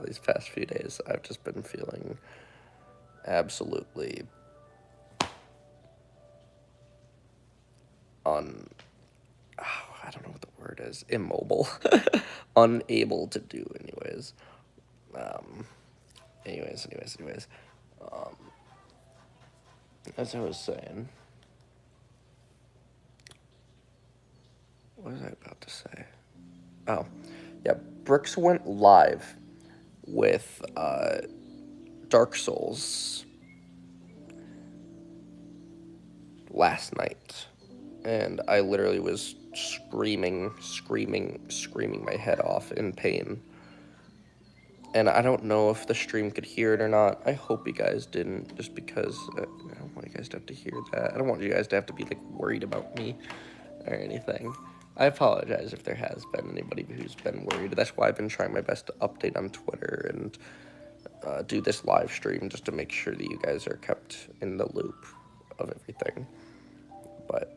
these past few days. I've just been feeling absolutely I don't know what the word is, immobile, unable to do anyways. Anyways. As I was saying, what was I about to say? Oh, yeah, Brooks went live with Dark Souls last night, and I literally was screaming my head off in pain. And I don't know if the stream could hear it or not. I hope you guys didn't, just because I don't want you guys to have to hear that. I don't want you guys to have to be like worried about me or anything. I apologize if there has been anybody who's been worried. That's why I've been trying my best to update on Twitter and do this live stream just to make sure that you guys are kept in the loop of everything. But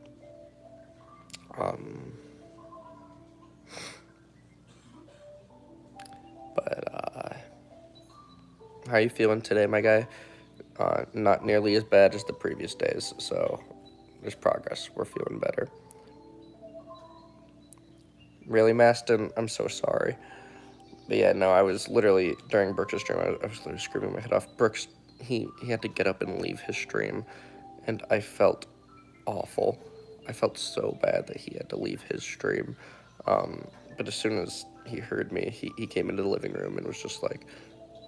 But, how you feeling today, my guy? Not nearly as bad as the previous days, so there's progress. We're feeling better. Really, Maston? I'm so sorry. But yeah, no, I was literally, during Brooks' stream, I was literally screaming my head off. Brooks, he had to get up and leave his stream, and I felt awful. I felt so bad that he had to leave his stream. But as soon as he heard me, he came into the living room and was just like,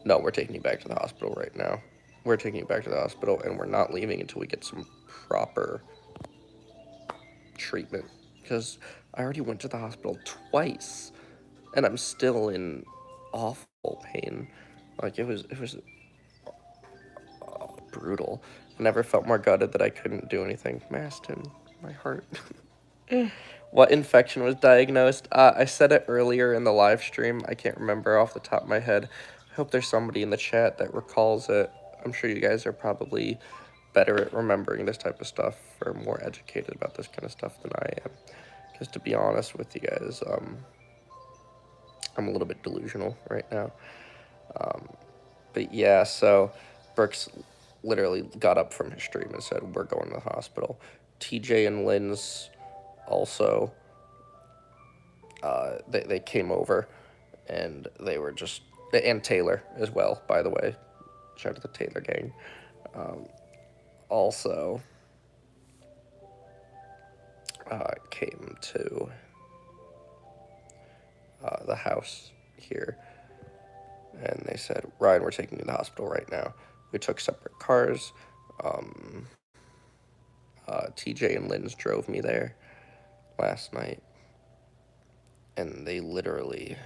no, we're taking you back to the hospital right now. We're taking you back to the hospital, and we're not leaving until we get some proper treatment. Because I already went to the hospital twice, and I'm still in awful pain. Like, it was brutal. I never felt more gutted that I couldn't do anything. Maston, my heart. What infection was diagnosed? I said it earlier in the live stream. I can't remember off the top of my head. I hope there's somebody in the chat that recalls it. I'm sure you guys are probably better at remembering this type of stuff or more educated about this kind of stuff than I am. Because to be honest with you guys, I'm a little bit delusional right now. But yeah, so Brooks literally got up from his stream and said, we're going to the hospital. TJ and Lynn's also, they came over, and they were just, and Taylor as well, by the way. Shout out to the Taylor gang. Also came to the house here, and they said, Ryan, we're taking you to the hospital right now. We took separate cars. TJ and Lynn's drove me there last night, and they literally,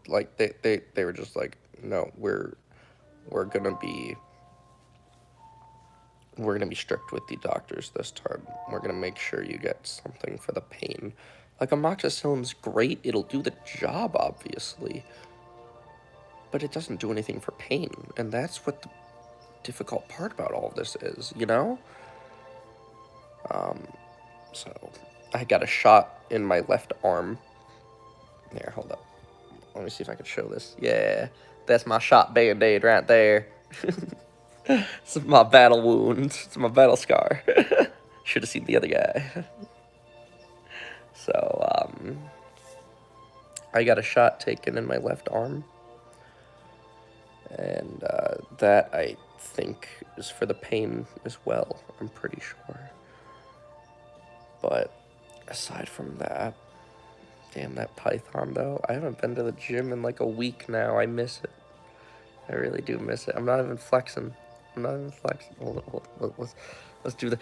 like, they were just like, no, we're gonna be strict with the doctors this time. We're gonna make sure you get something for the pain. Like, amoxicillin's great, it'll do the job, obviously, but it doesn't do anything for pain, and that's what the difficult part about all of this is, you know? So, I got a shot in my left arm. There, hold up. Let me see if I can show this. Yeah, that's my shot band-aid right there. This is my battle wound. It's my battle scar. Should have seen the other guy. So, I got a shot taken in my left arm. And that, I think, is for the pain as well. I'm pretty sure. But aside from that, damn, that Python, though. I haven't been to the gym in like a week now. I miss it. I really do miss it. I'm not even flexing. Hold on. Let's do the...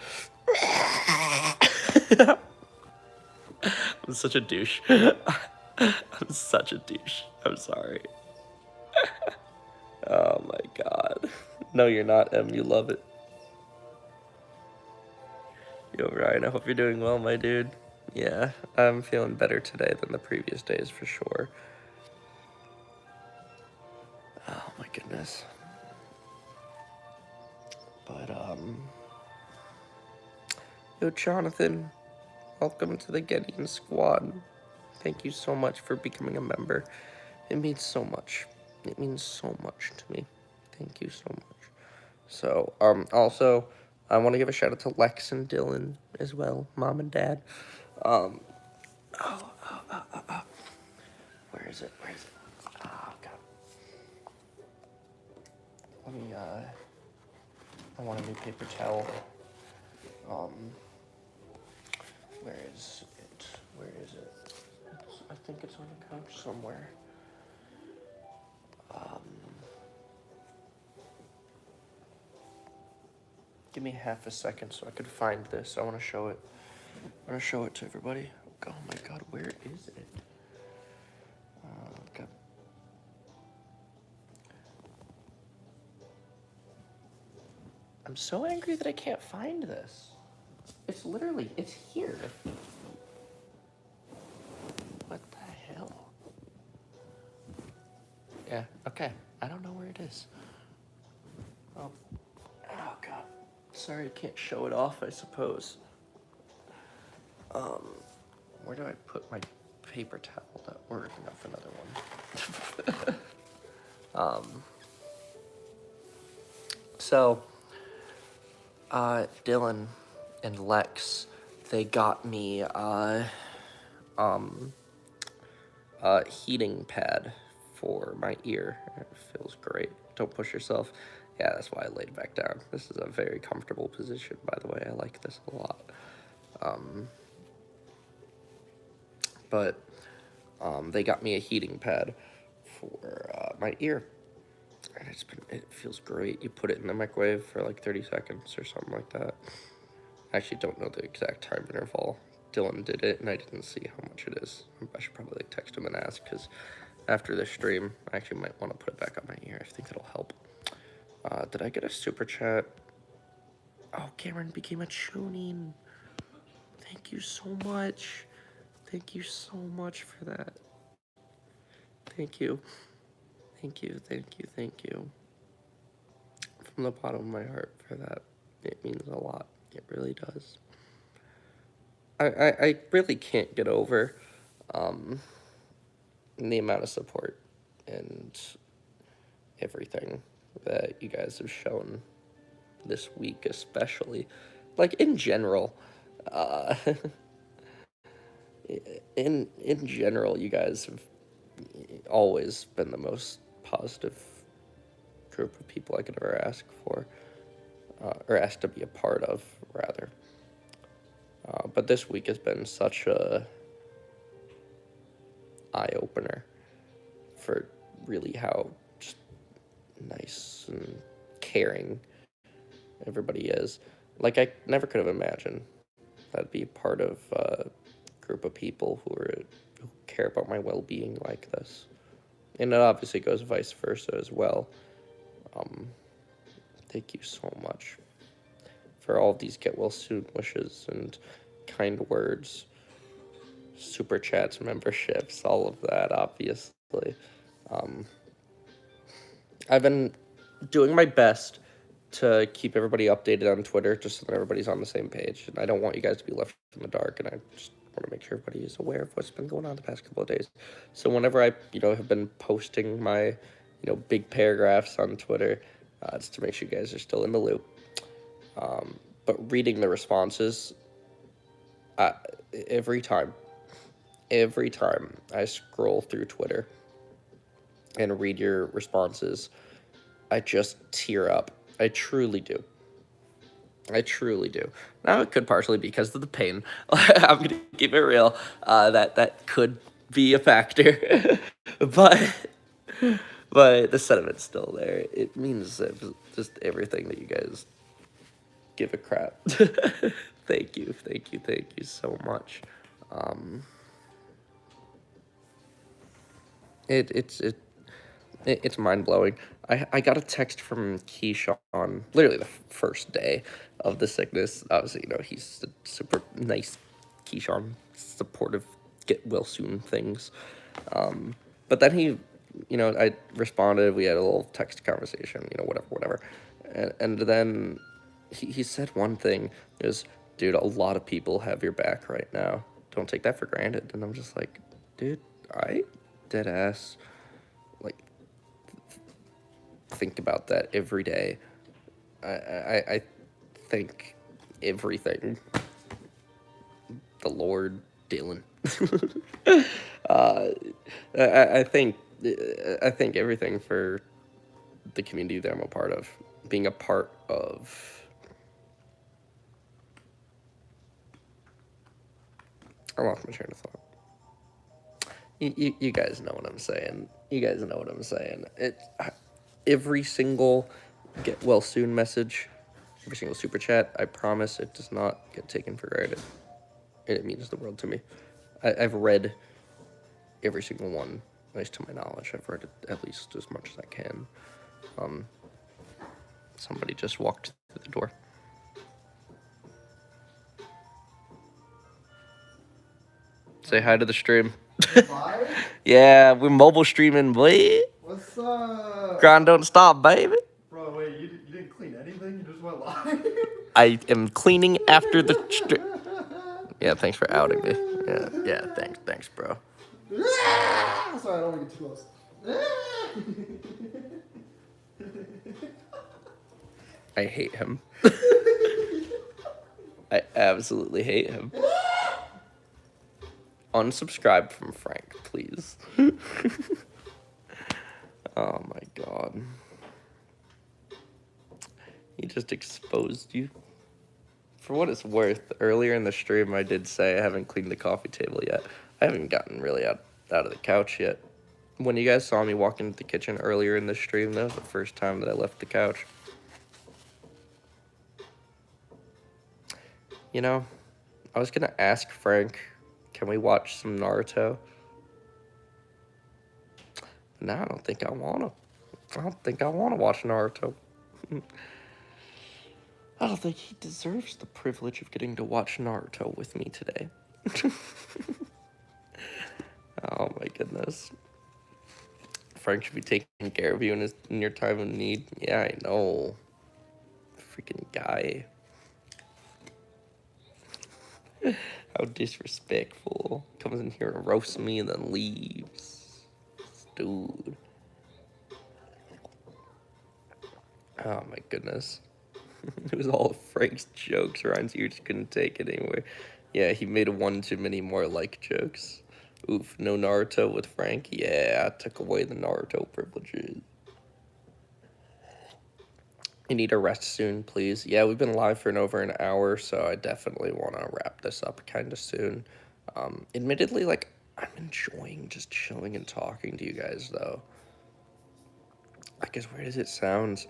I'm such a douche. I'm such a douche. I'm sorry. Oh my god. No, you're not, Em. You love it. Yo, Ryan, I hope you're doing well, my dude. Yeah, I'm feeling better today than the previous days for sure. Oh my goodness. But, yo, Jonathan, welcome to the Gideon Squad. Thank you so much for becoming a member. It means so much. It means so much to me. Thank you so much. So, also, I want to give a shout out to Lex and Dylan as well, Mom and Dad. Where is it? Oh, God. Let me, I want a new paper towel. Where is it? I think it's on the couch somewhere. Give me half a second so I could find this. I want to show it. I want to show it to everybody. Oh my god, where is it? God. I'm so angry that I can't find this. It's literally, it's here. What the hell? Yeah, okay. I don't know where it is. Oh god. Sorry, I can't show it off, I suppose. Where do I put my paper towel that weren't enough, another one. So, Dylan and Lex, they got me, heating pad for my ear. It feels great. Don't push yourself. Yeah, that's why I laid back down. This is a very comfortable position, by the way. I like this a lot. But they got me a heating pad for my ear. And it feels great. You put it in the microwave for like 30 seconds or something like that. I actually don't know the exact time interval. Dylan did it, and I didn't see how much it is. I should probably like text him and ask, because after this stream, I actually might want to put it back on my ear. I think it'll help. Did I get a super chat? Oh, Cameron became a tuning. Thank you so much. Thank you so much for that. Thank you. Thank you, thank you, thank you. From the bottom of my heart for that. It means a lot. It really does. I really can't get over the amount of support and everything that you guys have shown this week, especially. Like, in general, in general, you guys have always been the most positive group of people I could ever ask for, or ask to be a part of, rather. But this week has been such a eye-opener for really how just nice and caring everybody is. Like, I never could have imagined that I'd be part of a group of people who care about my well-being like this. And it obviously goes vice versa as well. Thank you so much for all of these get well soon wishes and kind words, super chats, memberships, all of that, obviously. I've been doing my best to keep everybody updated on Twitter, just so that everybody's on the same page. And I don't want you guys to be left in the dark, and I just want to make sure everybody is aware of what's been going on the past couple of days. So whenever I, have been posting my, big paragraphs on Twitter, just to make sure you guys are still in the loop. But reading the responses, every time I scroll through Twitter and read your responses, I just tear up. I truly do. Now, it could partially be because of the pain. I'm going to keep it real. That could be a factor. but the sentiment's still there. It means just everything that you guys give a crap. Thank you so much. It's mind-blowing. I got a text from Keyshawn literally the first day of the sickness. Obviously, he's a super nice Keyshawn, supportive, get well soon things. But then he, I responded, we had a little text conversation, whatever. And then he said one thing, is, dude, a lot of people have your back right now. Don't take that for granted. And I'm just like, dude, I dead ass, like, think about that every day. I think everything. The Lord, Dylan. I think everything for the community that I'm a part of. Being a part of. I lost my train of thought. You guys know what I'm saying. Every single get well soon message, every single super chat, I promise it does not get taken for granted. It means the world to me. I've read every single one, at least to my knowledge. I've read it at least as much as I can. Somebody just walked through the door. Say hi to the stream. Yeah, we're mobile streaming, boy. What's up? Grind don't stop, baby. Bro, wait, you didn't clean anything? You just went live? I am cleaning after the stream. Yeah, thanks for outing me. Yeah, thanks, bro. Sorry, I don't want to get too close. I hate him. I absolutely hate him. Unsubscribe from Frank, please. Oh my god. He just exposed you. For what it's worth, earlier in the stream I did say I haven't cleaned the coffee table yet. I haven't gotten really out of the couch yet. When you guys saw me walk into the kitchen earlier in the stream, that was the first time that I left the couch. You know, I was gonna ask Frank, can we watch some Naruto? No, I don't think I wanna. I don't think I wanna watch Naruto. I don't think he deserves the privilege of getting to watch Naruto with me today. Oh my goodness. Frank should be taking care of you in your time of need. Yeah, I know. Freaking guy. How disrespectful. Comes in here and roasts me and then leaves. Dude. Oh my goodness. It was all Frank's jokes. Ryan's ears couldn't take it anymore. Yeah, he made one too many more like jokes. Oof, no Naruto with Frank? Yeah, I took away the Naruto privileges. You need a rest soon, please. Yeah, we've been live for over an hour, so I definitely want to wrap this up kind of soon. Admittedly, like, I'm enjoying just chilling and talking to you guys, though. Like, as weird as it sounds,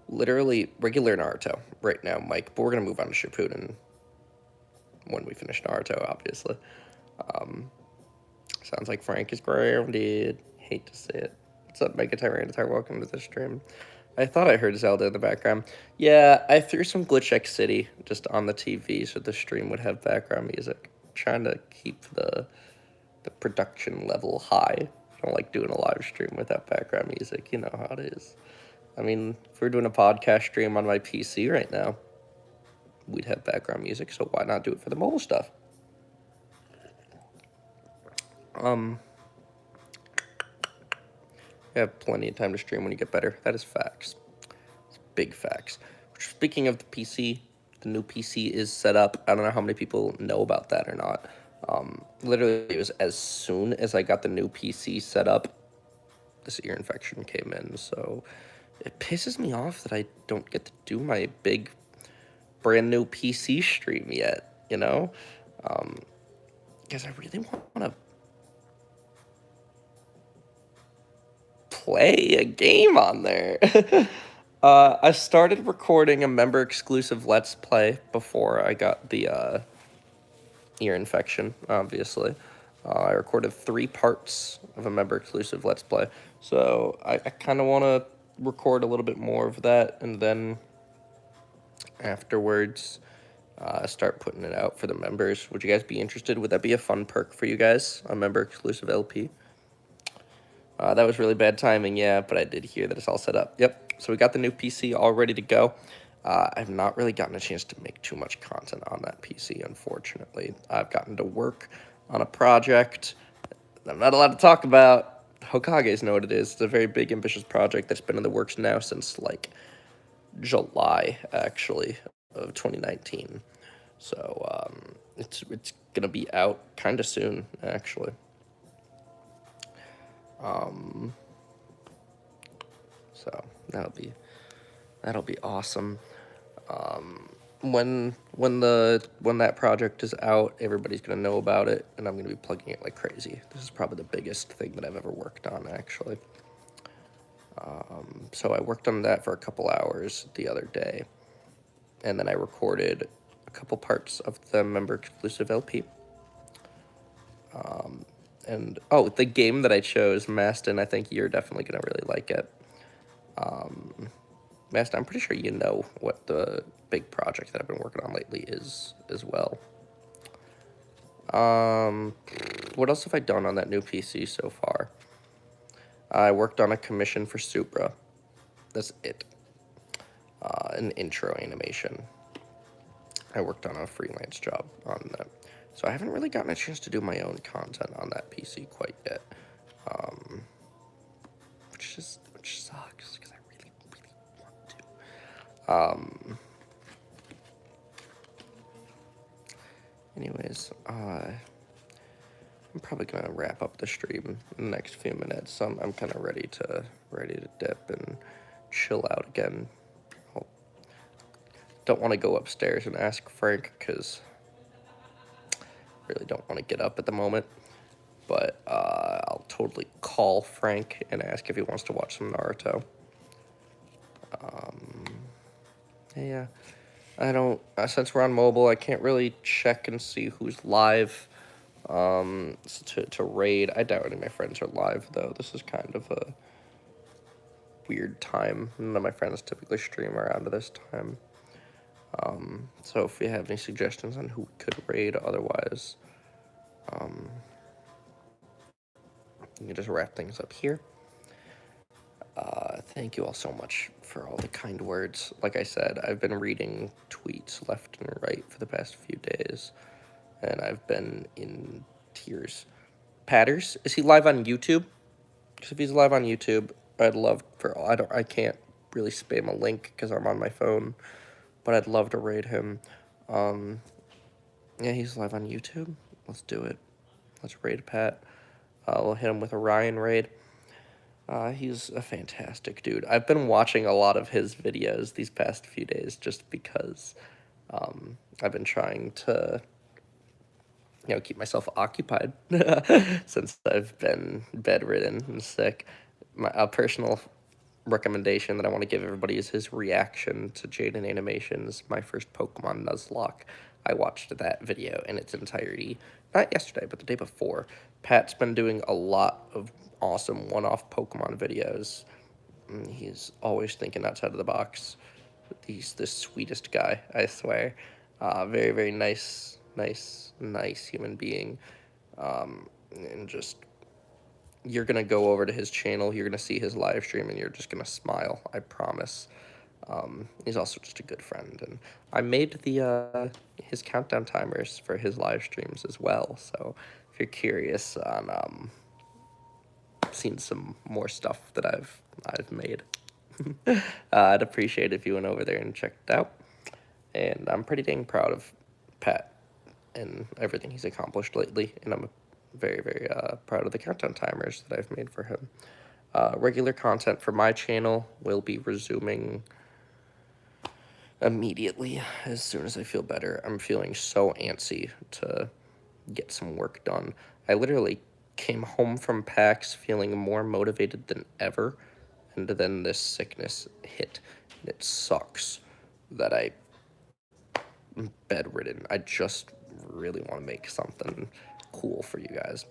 literally regular Naruto right now, Mike, but we're going to move on to Shippuden when we finish Naruto, obviously. Sounds like Frank is grounded. Hate to say it. What's up, Mega Tyranitar? Welcome to the stream. I thought I heard Zelda in the background. Yeah, I threw some Glitch X City just on the TV so the stream would have background music. Trying to keep the production level high. I don't like doing a live stream without background music. You know how it is. I mean, if we're doing a podcast stream on my PC right now, we'd have background music, so why not do it for the mobile stuff? You have plenty of time to stream when you get better. That is facts. It's big facts. Speaking of the PC, the new PC is set up. I don't know how many people know about that or not. Literally, it was as soon as I got the new PC set up, this ear infection came in. So it pisses me off that I don't get to do my big brand new PC stream yet, you know? Because I really want to play a game on there. I started recording a member exclusive Let's Play before I got the ear infection, obviously. I recorded 3 parts of a member exclusive Let's Play. So I kind of want to record a little bit more of that, and then afterwards start putting it out for the members. Would you guys be interested? Would that be a fun perk for you guys, a member exclusive LP? That was really bad timing, yeah, but I did hear that it's all set up. Yep, so we got the new PC all ready to go. I've not really gotten a chance to make too much content on that PC, unfortunately. I've gotten to work on a project that I'm not allowed to talk about. Hokages know what it is. It's a very big, ambitious project that's been in the works now since, like, July, actually, of 2019. So, it's going to be out kind of soon, actually. So that'll be awesome. When that project is out, everybody's gonna know about it, and I'm gonna be plugging it like crazy. This is probably the biggest thing that I've ever worked on, actually. So I worked on that for a couple hours the other day, and then I recorded a couple parts of the member exclusive LP. And oh, the game that I chose, Maston, I think you're definitely gonna really like it. Maston, I'm pretty sure you know what the big project that I've been working on lately is as well. What else have I done on that new PC so far? I worked on a commission for Supra. That's it. An intro animation. I worked on a freelance job on that. So I haven't really gotten a chance to do my own content on that PC quite yet, which sucks because I really want to. Anyways, I'm probably gonna wrap up the stream in the next few minutes. So I'm kind of ready to dip and chill out again. Don't want to go upstairs and ask Frank because really don't want to get up at the moment. But I'll totally call Frank and ask if he wants to watch some Naruto. Yeah, I don't. Since we're on mobile, I can't really check and see who's live. To raid. I doubt any of my friends are live though. This is kind of a weird time. None of my friends typically stream around this time. So if you have any suggestions on who we could raid, otherwise, you can just wrap things up here. Thank you all so much for all the kind words. Like I said, I've been reading tweets left and right for the past few days, and I've been in tears. Patters, is he live on YouTube? Because if he's live on YouTube, I'd love for I can't really spam a link because I'm on my phone, but I'd love to raid him. Yeah, he's live on YouTube. Let's do it. Let's raid Pat. We'll hit him with a Ryan raid. He's a fantastic dude. I've been watching a lot of his videos these past few days just because I've been trying to, keep myself occupied since I've been bedridden and sick. A personal recommendation that I want to give everybody is his reaction to Jaden Animations, my first Pokemon Nuzlocke. I watched that video in its entirety, not yesterday, but the day before. Pat's been doing a lot of awesome one-off Pokemon videos. He's always thinking outside of the box. He's the sweetest guy, I swear. Very, very nice human being. And just, you're going to go over to his channel, you're going to see his live stream, and you're just going to smile, I promise. He's also just a good friend, and I made his countdown timers for his live streams as well, so if you're curious on seeing some more stuff that I've made, I'd appreciate it if you went over there and checked it out. And I'm pretty dang proud of Pat and everything he's accomplished lately, and I'm very, very proud of the countdown timers that I've made for him. Regular content for my channel will be resuming immediately as soon as I feel better. I'm feeling so antsy to get some work done. I literally came home from PAX feeling more motivated than ever, and then this sickness hit, and it sucks that I'm bedridden. I just really want to make something cool for you guys.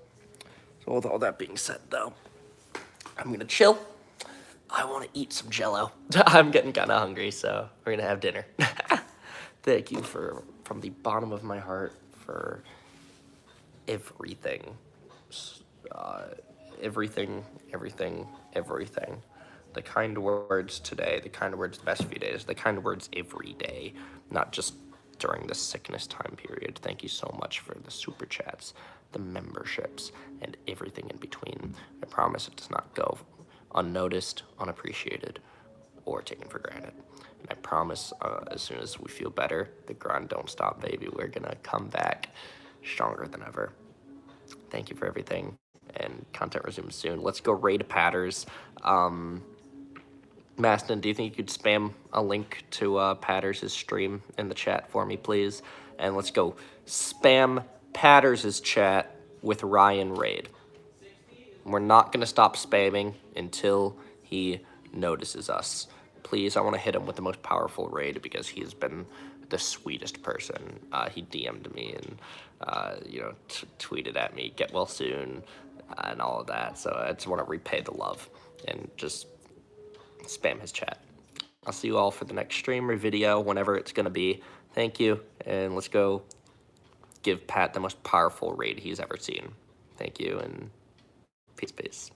So with all that being said, though, I'm gonna chill. I want to eat some Jello. I'm getting kind of hungry, so we're gonna have dinner. Thank you from the bottom of my heart for everything. Everything. The kind words today, the kind words the past few days, the kind words every day, not just during the sickness time period. Thank you so much for the super chats, the memberships, and everything in between. I promise it does not go unnoticed, unappreciated, or taken for granted. And I promise as soon as we feel better, the grind don't stop, baby. We're gonna come back stronger than ever. Thank you for everything, and content resumes soon. Let's go raid Patters. Maston, do you think you could spam a link to Patters' stream in the chat for me, please? And let's go spam Patters' chat with Ryan raid. We're not going to stop spamming until he notices us. Please, I want to hit him with the most powerful raid because he has been the sweetest person. He DM'd me and, tweeted at me, get well soon, and all of that. So I just want to repay the love and just spam his chat. I'll see you all for the next stream or video, whenever it's going to be. Thank you, and let's go give Pat the most powerful raid he's ever seen. Thank you, and peace.